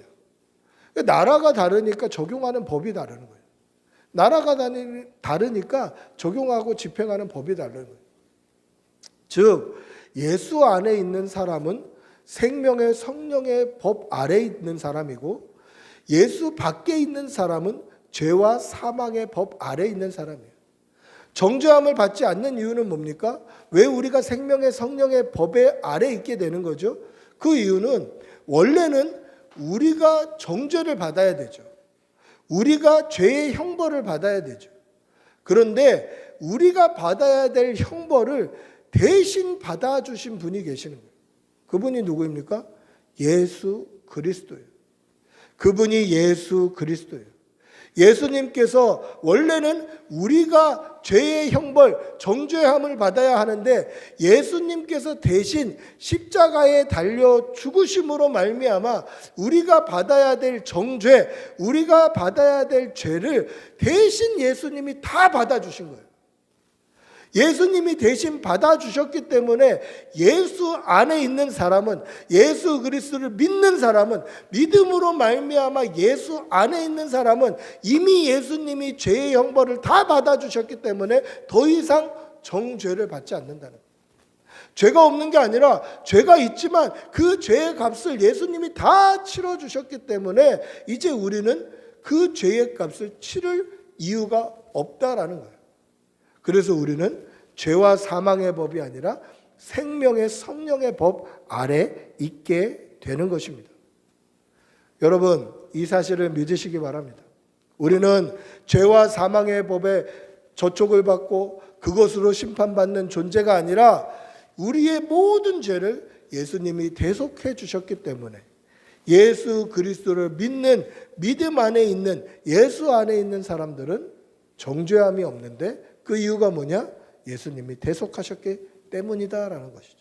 나라가 다르니까 적용하는 법이 다르는 거예요. 나라가 다르니까 적용하고 집행하는 법이 다르는 거예요. 즉 예수 안에 있는 사람은 생명의 성령의 법 아래에 있는 사람이고, 예수 밖에 있는 사람은 죄와 사망의 법 아래에 있는 사람이에요. 정죄함을 받지 않는 이유는 뭡니까? 왜 우리가 생명의 성령의 법에 아래에 있게 되는 거죠? 그 이유는 원래는 우리가 정죄를 받아야 되죠. 우리가 죄의 형벌을 받아야 되죠. 그런데 우리가 받아야 될 형벌을 대신 받아주신 분이 계시는 거예요. 그분이 누구입니까? 예수 그리스도예요. 그분이 예수 그리스도예요. 예수님께서 원래는 우리가 죄의 형벌, 정죄함을 받아야 하는데 예수님께서 대신 십자가에 달려 죽으심으로 말미암아 우리가 받아야 될 정죄, 우리가 받아야 될 죄를 대신 예수님이 다 받아주신 거예요. 예수님이 대신 받아주셨기 때문에 예수 안에 있는 사람은, 예수 그리스도를 믿는 사람은, 믿음으로 말미암아 예수 안에 있는 사람은 이미 예수님이 죄의 형벌을 다 받아주셨기 때문에 더 이상 정죄를 받지 않는다는 거예요. 죄가 없는 게 아니라 죄가 있지만 그 죄의 값을 예수님이 다 치러주셨기 때문에 이제 우리는 그 죄의 값을 치를 이유가 없다라는 거예요. 그래서 우리는 죄와 사망의 법이 아니라 생명의 성령의 법 아래 있게 되는 것입니다. 여러분, 이 사실을 믿으시기 바랍니다. 우리는 죄와 사망의 법에 저촉을 받고 그것으로 심판받는 존재가 아니라 우리의 모든 죄를 예수님이 대속해 주셨기 때문에 예수 그리스도를 믿는 믿음 안에 있는, 예수 안에 있는 사람들은 정죄함이 없는데 그 이유가 뭐냐? 예수님이 대속하셨기 때문이다라는 것이죠.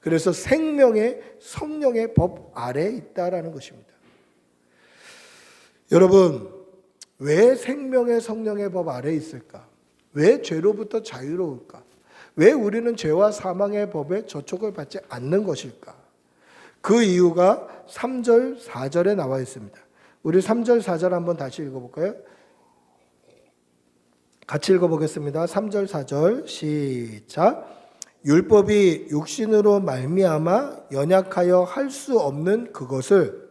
그래서 생명의 성령의 법 아래에 있다라는 것입니다. 여러분, 왜 생명의 성령의 법 아래에 있을까? 왜 죄로부터 자유로울까? 왜 우리는 죄와 사망의 법에 저촉을 받지 않는 것일까? 그 이유가 3절, 4절에 나와 있습니다. 우리 3절, 4절 한번 다시 읽어볼까요? 같이 읽어보겠습니다. 3절, 4절 시작. 율법이 육신으로 말미암아 연약하여 할 수 없는 그것을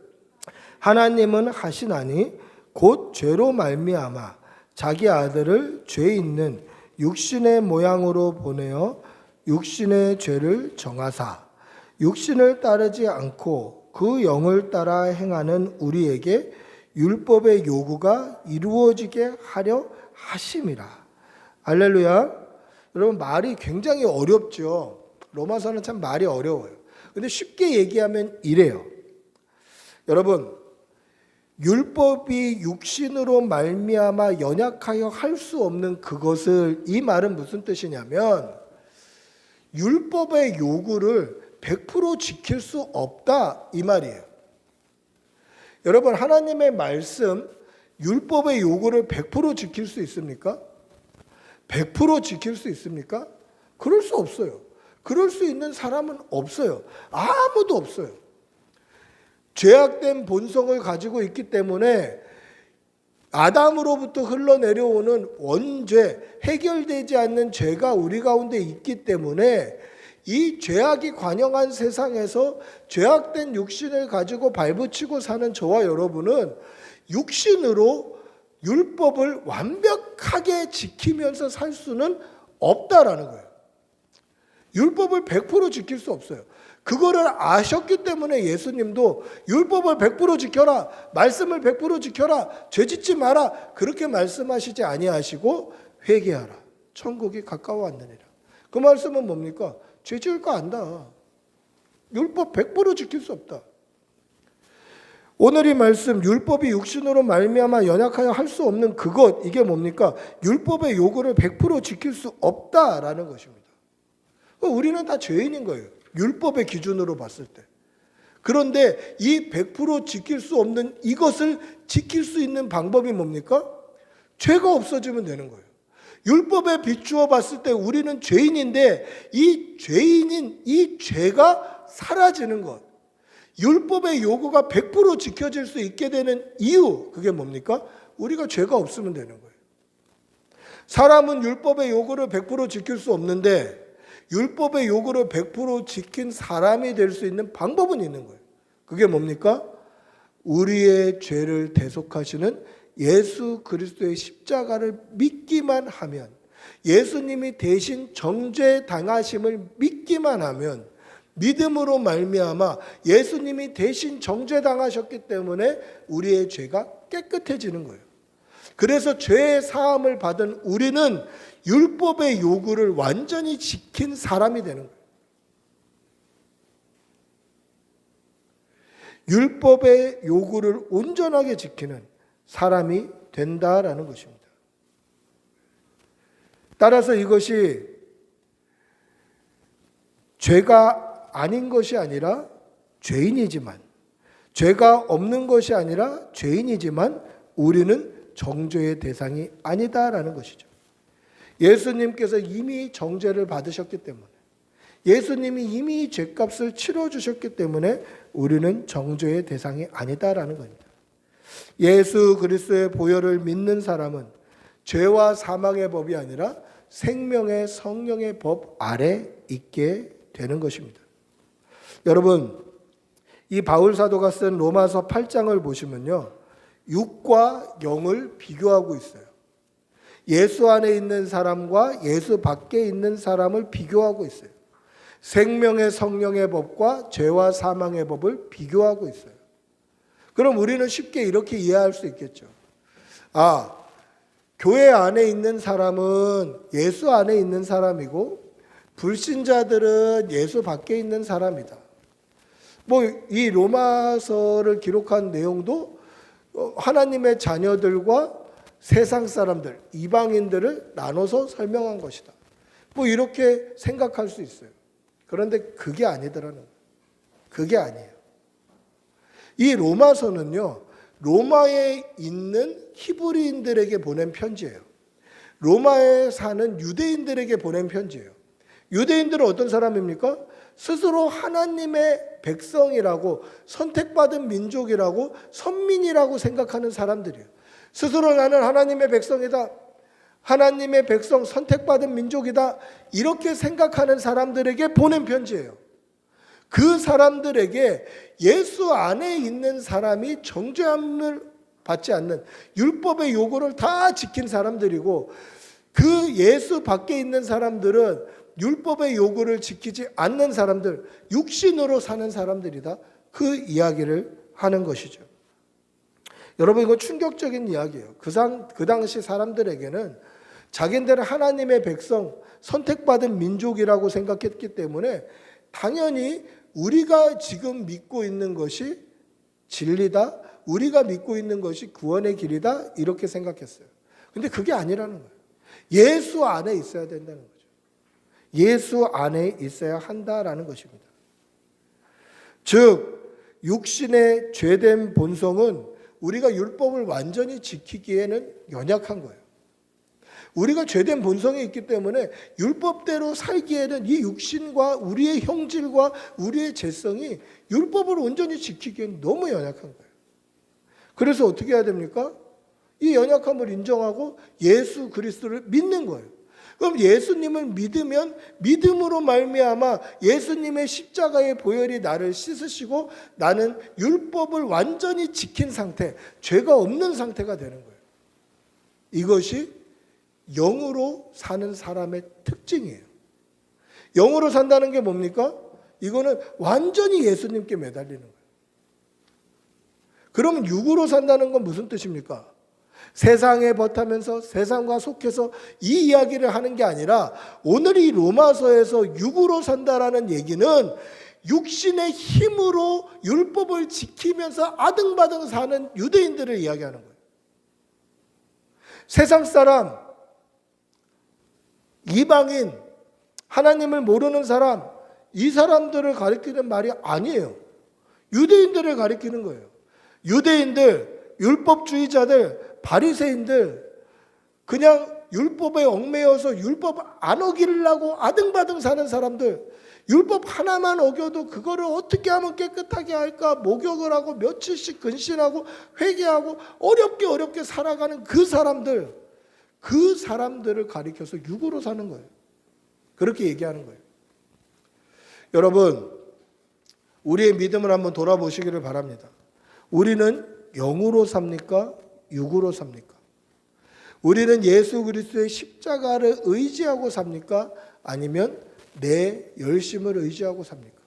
하나님은 하시나니 곧 죄로 말미암아 자기 아들을 죄 있는 육신의 모양으로 보내어 육신의 죄를 정하사 육신을 따르지 않고 그 영을 따라 행하는 우리에게 율법의 요구가 이루어지게 하려 하심이라. 할렐루야. 여러분, 말이 굉장히 어렵죠. 로마서는 참 말이 어려워요. 근데 쉽게 얘기하면 이래요. 여러분, 율법이 육신으로 말미암아 연약하여 할 수 없는 그것을, 이 말은 무슨 뜻이냐면 율법의 요구를 100% 지킬 수 없다 이 말이에요. 여러분, 하나님의 말씀, 율법의 요구를 100% 지킬 수 있습니까? 100% 지킬 수 있습니까? 그럴 수 없어요. 그럴 수 있는 사람은 없어요. 아무도 없어요. 죄악된 본성을 가지고 있기 때문에 아담으로부터 흘러내려오는 원죄, 해결되지 않는 죄가 우리 가운데 있기 때문에 이 죄악이 관영한 세상에서 죄악된 육신을 가지고 발붙이고 사는 저와 여러분은 육신으로 율법을 완벽하게 지키면서 살 수는 없다라는 거예요. 율법을 100% 지킬 수 없어요. 그거를 아셨기 때문에 예수님도 율법을 100% 지켜라, 말씀을 100% 지켜라, 죄짓지 마라, 그렇게 말씀하시지 아니하시고 회개하라, 천국이 가까워왔느니라. 그 말씀은 뭡니까? 죄 지을 거 안다. 율법 100% 지킬 수 없다. 오늘 이 말씀, 율법이 육신으로 말미암아 연약하여 할 수 없는 그것, 이게 뭡니까? 율법의 요구를 100% 지킬 수 없다라는 것입니다. 우리는 다 죄인인 거예요. 율법의 기준으로 봤을 때. 그런데 이 100% 지킬 수 없는 이것을 지킬 수 있는 방법이 뭡니까? 죄가 없어지면 되는 거예요. 율법에 비추어 봤을 때 우리는 죄인인데 이 죄인인 이 죄가 사라지는 것. 율법의 요구가 100% 지켜질 수 있게 되는 이유, 그게 뭡니까? 우리가 죄가 없으면 되는 거예요. 사람은 율법의 요구를 100% 지킬 수 없는데 율법의 요구를 100% 지킨 사람이 될 수 있는 방법은 있는 거예요. 그게 뭡니까? 우리의 죄를 대속하시는 예수 그리스도의 십자가를 믿기만 하면, 예수님이 대신 정죄당하심을 믿기만 하면, 믿음으로 말미암아 예수님이 대신 정죄당하셨기 때문에 우리의 죄가 깨끗해지는 거예요. 그래서 죄의 사함을 받은 우리는 율법의 요구를 완전히 지킨 사람이 되는 거예요. 율법의 요구를 온전하게 지키는 사람이 된다라는 것입니다. 따라서 이것이 죄가 아닌 것이 아니라 죄인이지만, 죄가 없는 것이 아니라 죄인이지만 우리는 정죄의 대상이 아니다라는 것이죠. 예수님께서 이미 정죄를 받으셨기 때문에, 예수님이 이미 죄값을 치러주셨기 때문에 우리는 정죄의 대상이 아니다라는 겁니다. 예수 그리스도의 보혈을 믿는 사람은 죄와 사망의 법이 아니라 생명의 성령의 법 아래 있게 되는 것입니다. 여러분, 이 바울 사도가 쓴 로마서 8장을 보시면요, 육과 영을 비교하고 있어요. 예수 안에 있는 사람과 예수 밖에 있는 사람을 비교하고 있어요. 생명의 성령의 법과 죄와 사망의 법을 비교하고 있어요. 그럼 우리는 쉽게 이렇게 이해할 수 있겠죠. 아, 교회 안에 있는 사람은 예수 안에 있는 사람이고 불신자들은 예수 밖에 있는 사람이다. 이 로마서를 기록한 내용도 하나님의 자녀들과 세상 사람들, 이방인들을 나눠서 설명한 것이다. 이렇게 생각할 수 있어요. 그런데 그게 아니더라는 거예요. 그게 아니에요. 이 로마서는요, 로마에 있는 히브리인들에게 보낸 편지예요. 로마에 사는 유대인들에게 보낸 편지예요. 유대인들은 어떤 사람입니까? 스스로 하나님의 백성이라고, 선택받은 민족이라고, 선민이라고 생각하는 사람들이에요. 스스로 나는 하나님의 백성이다, 하나님의 백성, 선택받은 민족이다, 이렇게 생각하는 사람들에게 보낸 편지예요. 그 사람들에게 예수 안에 있는 사람이 정죄함을 받지 않는, 율법의 요구를 다 지킨 사람들이고, 그 예수 밖에 있는 사람들은 율법의 요구를 지키지 않는 사람들, 육신으로 사는 사람들이다, 그 이야기를 하는 것이죠. 여러분, 이거 충격적인 이야기예요. 그 당시 사람들에게는 자기들은 하나님의 백성, 선택받은 민족이라고 생각했기 때문에 당연히 우리가 지금 믿고 있는 것이 진리다, 우리가 믿고 있는 것이 구원의 길이다, 이렇게 생각했어요. 근데 그게 아니라는 거예요. 예수 안에 있어야 된다는 거예요. 예수 안에 있어야 한다라는 것입니다. 즉, 육신의 죄된 본성은 우리가 율법을 완전히 지키기에는 연약한 거예요. 우리가 죄된 본성이 있기 때문에 율법대로 살기에는 이 육신과 우리의 형질과 우리의 죄성이 율법을 온전히 지키기에는 너무 연약한 거예요. 그래서 어떻게 해야 됩니까? 이 연약함을 인정하고 예수 그리스도를 믿는 거예요. 그럼 예수님을 믿으면 믿음으로 말미암아 예수님의 십자가의 보혈이 나를 씻으시고 나는 율법을 완전히 지킨 상태, 죄가 없는 상태가 되는 거예요. 이것이 영으로 사는 사람의 특징이에요. 영으로 산다는 게 뭡니까? 이거는 완전히 예수님께 매달리는 거예요. 그러면 육으로 산다는 건 무슨 뜻입니까? 세상에 버타면서 세상과 속해서 이 이야기를 하는 게 아니라 오늘 이 로마서에서 육으로 산다라는 얘기는 육신의 힘으로 율법을 지키면서 아등바등 사는 유대인들을 이야기하는 거예요. 세상 사람, 이방인, 하나님을 모르는 사람, 이 사람들을 가리키는 말이 아니에요. 유대인들을 가리키는 거예요. 유대인들, 율법주의자들, 바리새인들, 그냥 율법에 얽매여서 율법 안 어기려고 아등바등 사는 사람들, 율법 하나만 어겨도 그거를 어떻게 하면 깨끗하게 할까 목욕을 하고 며칠씩 근신하고 회개하고 어렵게 살아가는 그 사람들을 가리켜서 육으로 사는 거예요. 그렇게 얘기하는 거예요. 여러분, 우리의 믿음을 한번 돌아보시기를 바랍니다. 우리는 영으로 삽니까? 육으로 삽니까? 우리는 예수 그리스도의 십자가를 의지하고 삽니까? 아니면 내 열심을 의지하고 삽니까?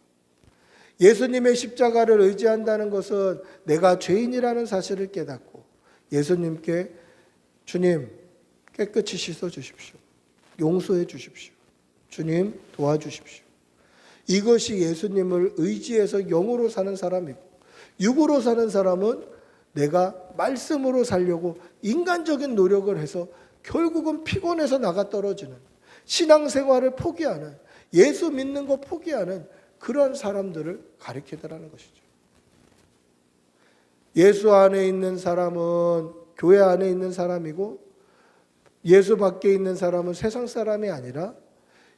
예수님의 십자가를 의지한다는 것은 내가 죄인이라는 사실을 깨닫고 예수님께 주님 깨끗이 씻어 주십시오. 용서해 주십시오. 주님 도와주십시오. 이것이 예수님을 의지해서 영으로 사는 사람이고, 육으로 사는 사람은 내가 말씀으로 살려고 인간적인 노력을 해서 결국은 피곤해서 나가 떨어지는, 신앙생활을 포기하는, 예수 믿는 거 포기하는 그런 사람들을 가리키더라는 것이죠. 예수 안에 있는 사람은 교회 안에 있는 사람이고, 예수 밖에 있는 사람은 세상 사람이 아니라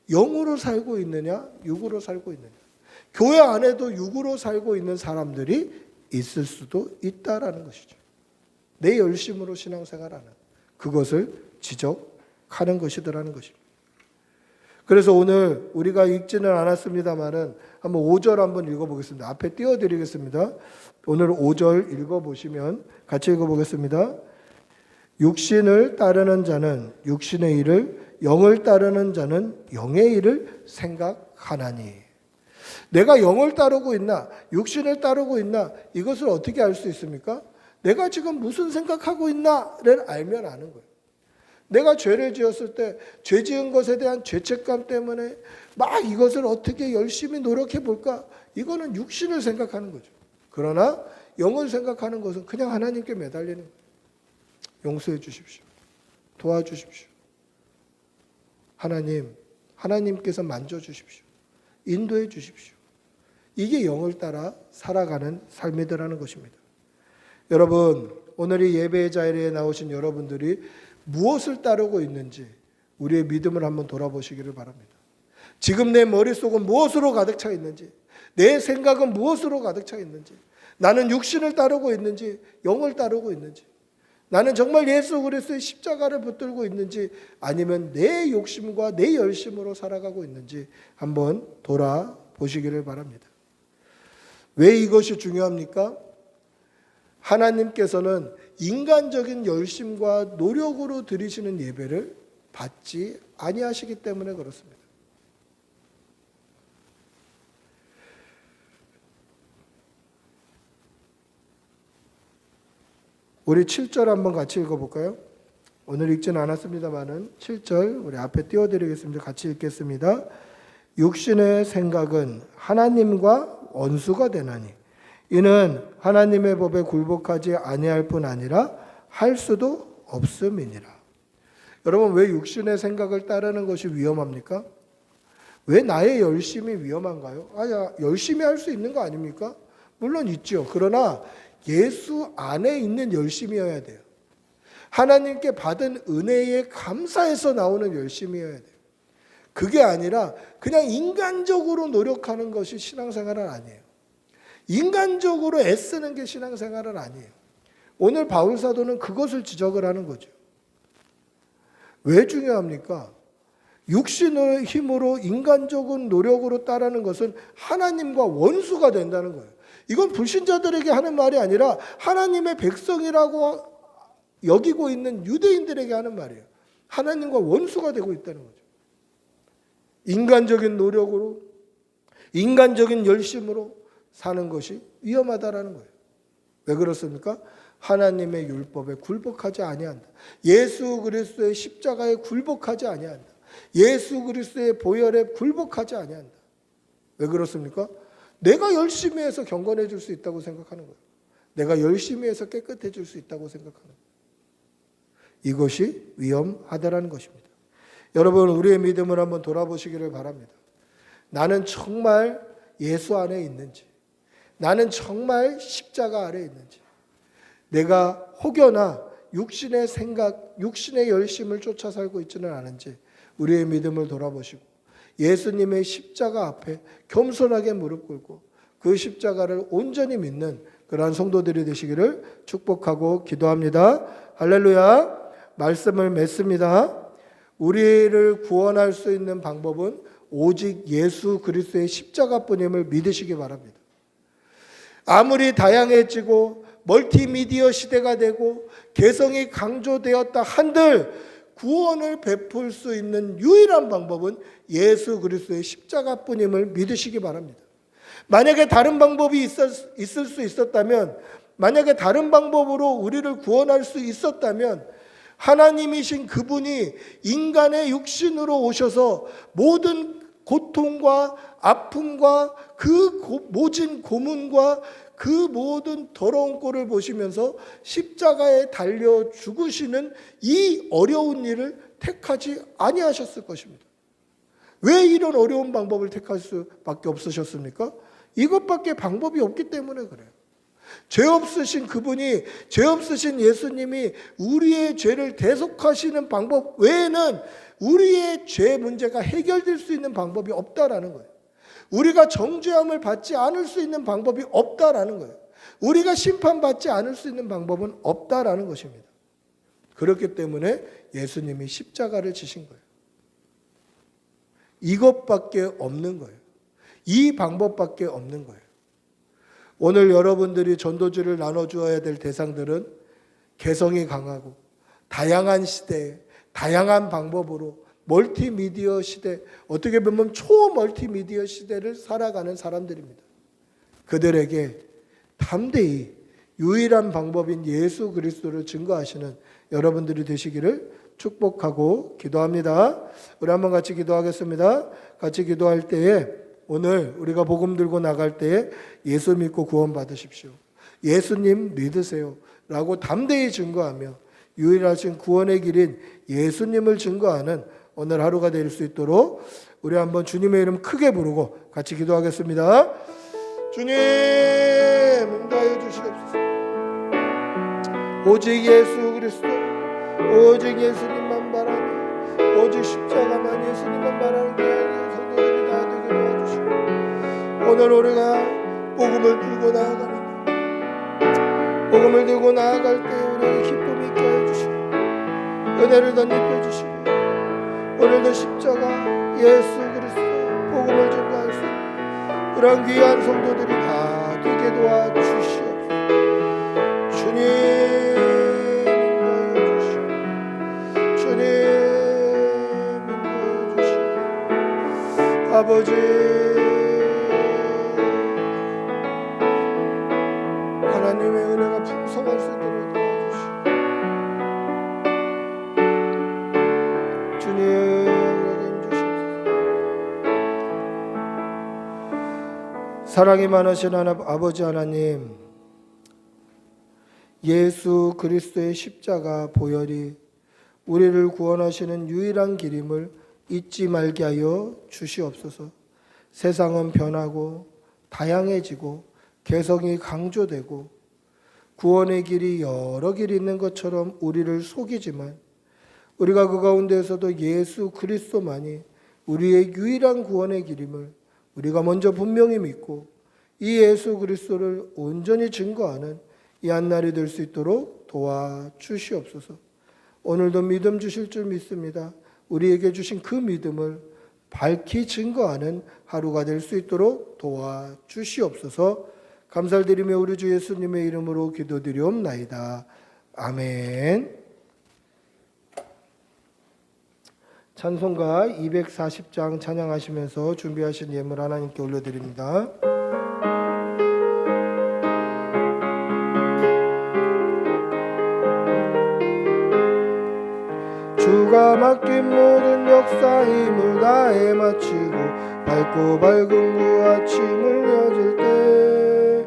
영으로 살고 있느냐, 육으로 살고 있느냐. 교회 안에도 육으로 살고 있는 사람들이 있을 수도 있다라는 것이죠. 내 열심으로 신앙생활하는 그것을 지적하는 것이더라는 것입니다. 그래서 오늘 우리가 읽지는 않았습니다만은 한번 5절 한번 읽어보겠습니다. 앞에 띄워드리겠습니다. 오늘 5절 읽어보시면 같이 읽어보겠습니다. 육신을 따르는 자는 육신의 일을, 영을 따르는 자는 영의 일을 생각하나니. 내가 영을 따르고 있나, 육신을 따르고 있나, 이것을 어떻게 알 수 있습니까? 내가 지금 무슨 생각하고 있나를 알면 아는 거예요. 내가 죄를 지었을 때 죄 지은 것에 대한 죄책감 때문에 막 이것을 어떻게 열심히 노력해 볼까? 이거는 육신을 생각하는 거죠. 그러나 영을 생각하는 것은 그냥 하나님께 매달리는 거예요. 용서해 주십시오. 도와주십시오. 하나님께서 만져주십시오. 인도해 주십시오. 이게 영을 따라 살아가는 삶이더라는 것입니다. 여러분, 오늘 이 예배의 자리에 나오신 여러분들이 무엇을 따르고 있는지 우리의 믿음을 한번 돌아보시기를 바랍니다. 지금 내 머릿속은 무엇으로 가득 차 있는지, 내 생각은 무엇으로 가득 차 있는지, 나는 육신을 따르고 있는지 영을 따르고 있는지, 나는 정말 예수 그리스도의 십자가를 붙들고 있는지 아니면 내 욕심과 내 열심으로 살아가고 있는지 한번 돌아보시기를 바랍니다. 왜 이것이 중요합니까? 하나님께서는 인간적인 열심과 노력으로 드리시는 예배를 받지 아니하시기 때문에 그렇습니다. 우리 7절 한번 같이 읽어볼까요? 오늘 읽지는 않았습니다만은 7절 우리 앞에 띄워드리겠습니다. 같이 읽겠습니다. 육신의 생각은 하나님과 원수가 되나니 이는 하나님의 법에 굴복하지 아니할 뿐 아니라 할 수도 없음이니라. 여러분, 왜 육신의 생각을 따르는 것이 위험합니까? 왜 나의 열심이 위험한가요? 열심히 할 수 있는 거 아닙니까? 물론 있죠. 그러나 예수 안에 있는 열심이어야 돼요. 하나님께 받은 은혜에 감사해서 나오는 열심이어야 돼요. 그게 아니라 그냥 인간적으로 노력하는 것이 신앙생활은 아니에요. 인간적으로 애쓰는 게 신앙생활은 아니에요. 오늘 바울 사도는 그것을 지적을 하는 거죠. 왜 중요합니까? 육신의 힘으로 인간적인 노력으로 따르는 것은 하나님과 원수가 된다는 거예요. 이건 불신자들에게 하는 말이 아니라 하나님의 백성이라고 여기고 있는 유대인들에게 하는 말이에요. 하나님과 원수가 되고 있다는 거죠. 인간적인 노력으로, 인간적인 열심으로 사는 것이 위험하다라는 거예요. 왜 그렇습니까? 하나님의 율법에 굴복하지 아니한다. 예수 그리스도의 십자가에 굴복하지 아니한다. 예수 그리스도의 보혈에 굴복하지 아니한다. 왜 그렇습니까? 내가 열심히 해서 경건해 줄 수 있다고 생각하는 거예요. 내가 열심히 해서 깨끗해질 수 있다고 생각하는 거예요. 이것이 위험하다라는 것입니다. 여러분, 우리의 믿음을 한번 돌아보시기를 바랍니다. 나는 정말 예수 안에 있는지, 나는 정말 십자가 아래 있는지, 내가 혹여나 육신의 생각, 육신의 열심을 쫓아 살고 있지는 않은지 우리의 믿음을 돌아보시고 예수님의 십자가 앞에 겸손하게 무릎 꿇고 그 십자가를 온전히 믿는 그러한 성도들이 되시기를 축복하고 기도합니다. 할렐루야. 말씀을 맺습니다. 우리를 구원할 수 있는 방법은 오직 예수 그리스도의 십자가뿐임을 믿으시기 바랍니다. 아무리 다양해지고 멀티미디어 시대가 되고 개성이 강조되었다 한들 구원을 베풀 수 있는 유일한 방법은 예수 그리스도의 십자가뿐임을 믿으시기 바랍니다. 만약에 다른 방법이 있을 수 있었다면, 만약에 다른 방법으로 우리를 구원할 수 있었다면 하나님이신 그분이 인간의 육신으로 오셔서 모든 고통과 아픔과 그 모진 고문과 그 모든 더러운 꼴을 보시면서 십자가에 달려 죽으시는 이 어려운 일을 택하지 아니하셨을 것입니다. 왜 이런 어려운 방법을 택할 수밖에 없으셨습니까? 이것밖에 방법이 없기 때문에 그래요. 죄 없으신 그분이, 죄 없으신 예수님이 우리의 죄를 대속하시는 방법 외에는 우리의 죄 문제가 해결될 수 있는 방법이 없다라는 거예요. 우리가 정죄함을 받지 않을 수 있는 방법이 없다라는 거예요. 우리가 심판받지 않을 수 있는 방법은 없다라는 것입니다. 그렇기 때문에 예수님이 십자가를 지신 거예요. 이것밖에 없는 거예요. 이 방법밖에 없는 거예요. 오늘 여러분들이 전도지를 나눠주어야 될 대상들은 개성이 강하고 다양한 시대에 다양한 방법으로 멀티미디어 시대, 어떻게 보면 초멀티미디어 시대를 살아가는 사람들입니다. 그들에게 담대히 유일한 방법인 예수 그리스도를 증거하시는 여러분들이 되시기를 축복하고 기도합니다. 우리 한번 같이 기도하겠습니다. 같이 기도할 때에 오늘 우리가 복음 들고 나갈 때에 예수 믿고 구원 받으십시오. 예수님 믿으세요. 라고 담대히 증거하며 유일하신 구원의 길인 예수님을 증거하는 오늘 하루가 될 수 있도록 우리 한번 주님의 이름 크게 부르고 같이 기도하겠습니다. 주님 응답해 주시옵소서. 오직 예수 그리스도, 오직 예수님만 바라며 오직 십자가만 예수님만 바라는 귀한 성도들이 다 되게 도와주시고 오늘 우리가 복음을 들고 나아갑니다. 복음을 들고 나아갈 때 우리에게 기쁨이 있게 해주시고 은혜를 덧입혀 주시고 오늘도 십자가 예수 그리스도 복음을 전가할 수 있는 그런 귀한 성도들이 다 되게 도와주시옵소서. 주님 인도해 주시고 주님 인도해 주시고 아버지 하나님의 은혜가 풍성할 수 있도록 도와주시고 주님 사랑이 많으신 아버지 하나님, 예수 그리스도의 십자가 보혈이 우리를 구원하시는 유일한 길임을 잊지 말게 하여 주시옵소서. 세상은 변하고 다양해지고 개성이 강조되고 구원의 길이 여러 길이 있는 것처럼 우리를 속이지만 우리가 그 가운데에서도 예수 그리스도만이 우리의 유일한 구원의 길임을 우리가 먼저 분명히 믿고 이 예수 그리스도를 온전히 증거하는 이 한날이 될 수 있도록 도와주시옵소서. 오늘도 믿음 주실 줄 믿습니다. 우리에게 주신 그 믿음을 밝히 증거하는 하루가 될 수 있도록 도와주시옵소서. 감사를 드리며 우리 주 예수님의 이름으로 기도드리옵나이다. 아멘. 찬송가 240장 찬양하시면서 준비하신 예물 하나님께 올려드립니다. 주가 맡긴 모든 역사 힘을 다해 마치고 밝고 밝은 그 아침을 여질 때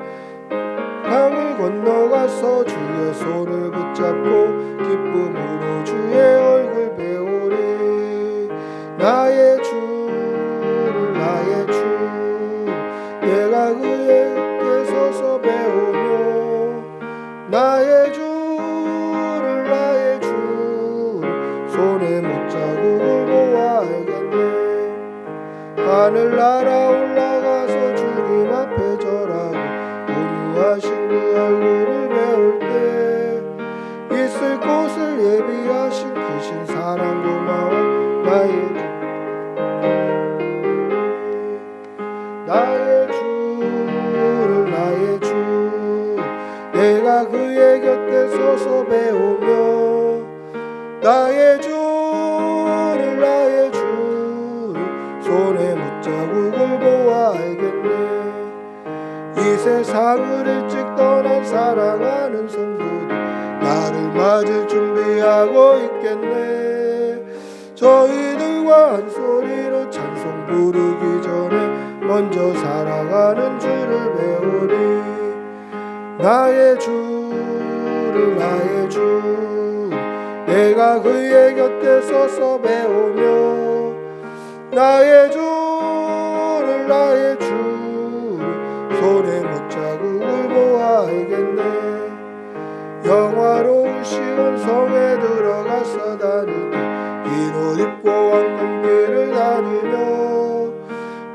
강을 건너가서 주의 손을 붙잡고 기쁨으로 주의 얼굴 배우리. 나의 주를 나의 주 내가 그에게 서서 배우며 나의 주를 하늘 날아 올라가서 주님 앞에 절하고 온유하신 그 얼굴을 배울 때 있을 곳을 예비하신 크신 사랑 고마워 나의 주를 나의 주 내가 그의 곁에 서서 배우며 나의 주를 나의 주를 손에 못자국을 보아 알겠네. 이 세상을 일찍 떠난 사랑하는 성도들 나를 맞을 준비하고 있겠네. 저희들과 한 소리로 찬송 부르기 전에 먼저 사랑하는 주를 배우리. 나의 주를 나의 주 내가 그의 곁에 서서 배우며 나의 주를 나의 주를 손에 못자국을 보아 알겠네. 영화로운 시온 성에 들어가서 다닐 때 흰 옷 입고 왕궁길을 다니며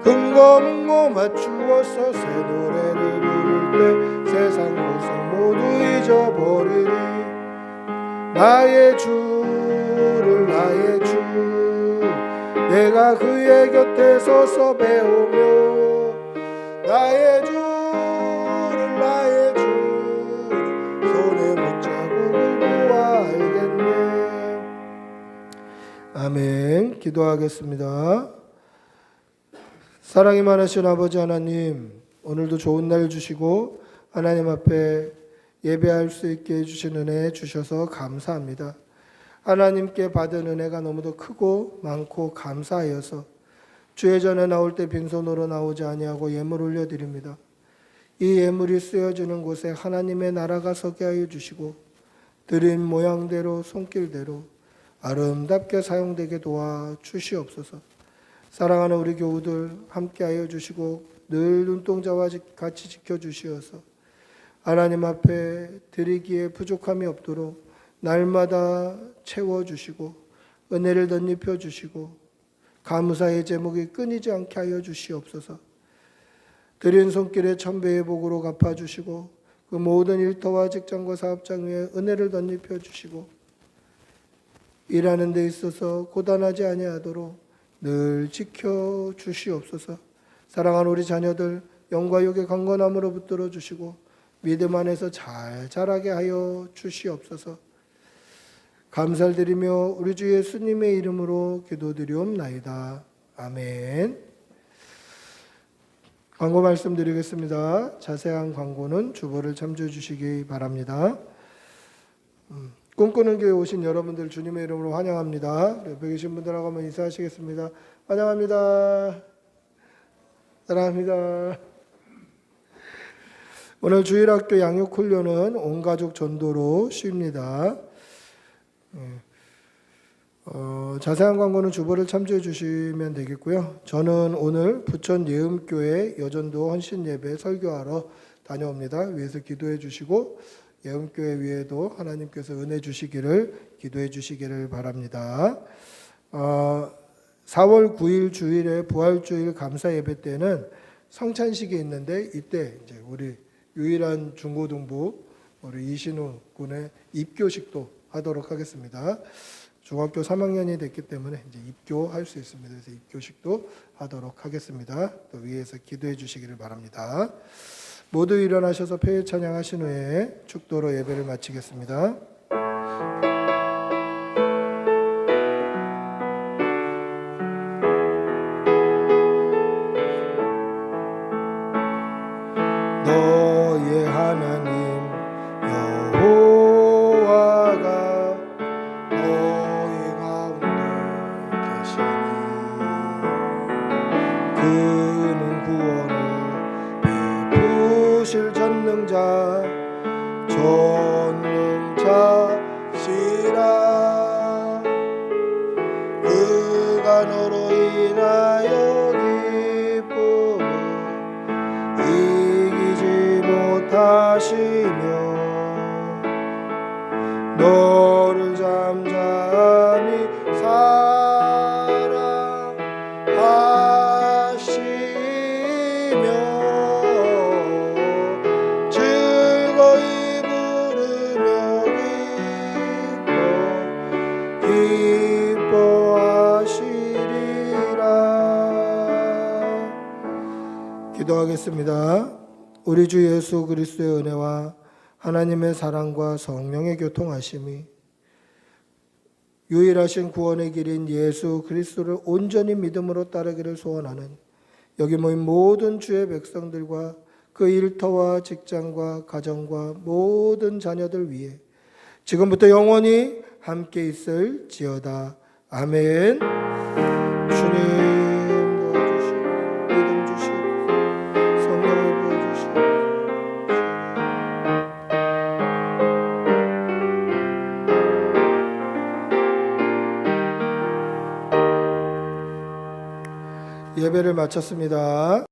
금고문고 맞추어서 새 노래를 부를 때 세상 고생 모두 잊어버리리. 나의 주를 나의 주 내가 그의 곁에 서서 배우며 나의 주를 나의 주 손에 못자국을 보아 알겠네. 아멘. 기도하겠습니다. 사랑이 많으신 아버지 하나님, 오늘도 좋은 날 주시고 하나님 앞에 예배할 수 있게 해주신 은혜 주셔서 감사합니다. 하나님께 받은 은혜가 너무도 크고 많고 감사하여서 주의 전에 나올 때 빈손으로 나오지 아니하고 예물 올려드립니다. 이 예물이 쓰여지는 곳에 하나님의 나라가 서게 하여 주시고 드린 모양대로 손길대로 아름답게 사용되게 도와 주시옵소서. 사랑하는 우리 교우들 함께하여 주시고 늘 눈동자와 같이 지켜주시어서 하나님 앞에 드리기에 부족함이 없도록 날마다 채워주시고 은혜를 덧입혀 주시고 감사의 제목이 끊이지 않게 하여 주시옵소서. 드린 손길에 천배의 복으로 갚아주시고 그 모든 일터와 직장과 사업장 위에 은혜를 덧입혀 주시고 일하는 데 있어서 고단하지 아니하도록 늘 지켜 주시옵소서. 사랑하는 우리 자녀들 영과 육의 강건함으로 붙들어 주시고 믿음 안에서 잘 자라게 하여 주시옵소서. 감사를 드리며 우리 주 예수님의 이름으로 기도드리옵나이다. 아멘. 광고 말씀드리겠습니다. 자세한 광고는 주보를 참조해 주시기 바랍니다. 꿈꾸는 교회 오신 여러분들 주님의 이름으로 환영합니다. 옆에 계신 분들하고 한번 인사하시겠습니다. 환영합니다. 사랑합니다. 오늘 주일학교 양육훈련은 온가족 전도로 쉽니다. 자세한 광고는 주보를 참조해 주시면 되겠고요. 저는 오늘 부천 예음교회 여전도 헌신예배 설교하러 다녀옵니다. 위에서 기도해 주시고 예음교회 위에도 하나님께서 은혜 주시기를 기도해 주시기를 바랍니다. 4월 9일 주일에 부활주일 감사 예배 때는 성찬식이 있는데 이때 이제 우리 유일한 중고등부 우리 이신우 군의 입교식도 하도록 하겠습니다. 중학교 3학년이 됐기 때문에 이제 입교할 수 있습니다. 그래서 입교식도 하도록 하겠습니다. 또 위에서 기도해 주시기를 바랍니다. 모두 일어나셔서 폐회 찬양하신 후에 축도로 예배를 마치겠습니다. 너의 하나님 여호와가 너의 가운데 계시니 그는 구원을 베푸실 전능자시라. 그가 너로 인하여 기쁨을 이기지 못하시며 너를 잠잠히 사랑하시니 드리며 즐거이 부르며 기뻐하시리라. 기도하겠습니다. 우리 주 예수 그리스도의 은혜와 하나님의 사랑과 성령의 교통하심이 유일하신 구원의 길인 예수 그리스도를 온전히 믿음으로 따르기를 소원하는 여기 모인 모든 주의 백성들과 그 일터와 직장과 가정과 모든 자녀들 위해 지금부터 영원히 함께 있을지어다. 아멘. 주님 도와주시고 믿음 주시고 성령을 부어주시고 예배를 마쳤습니다.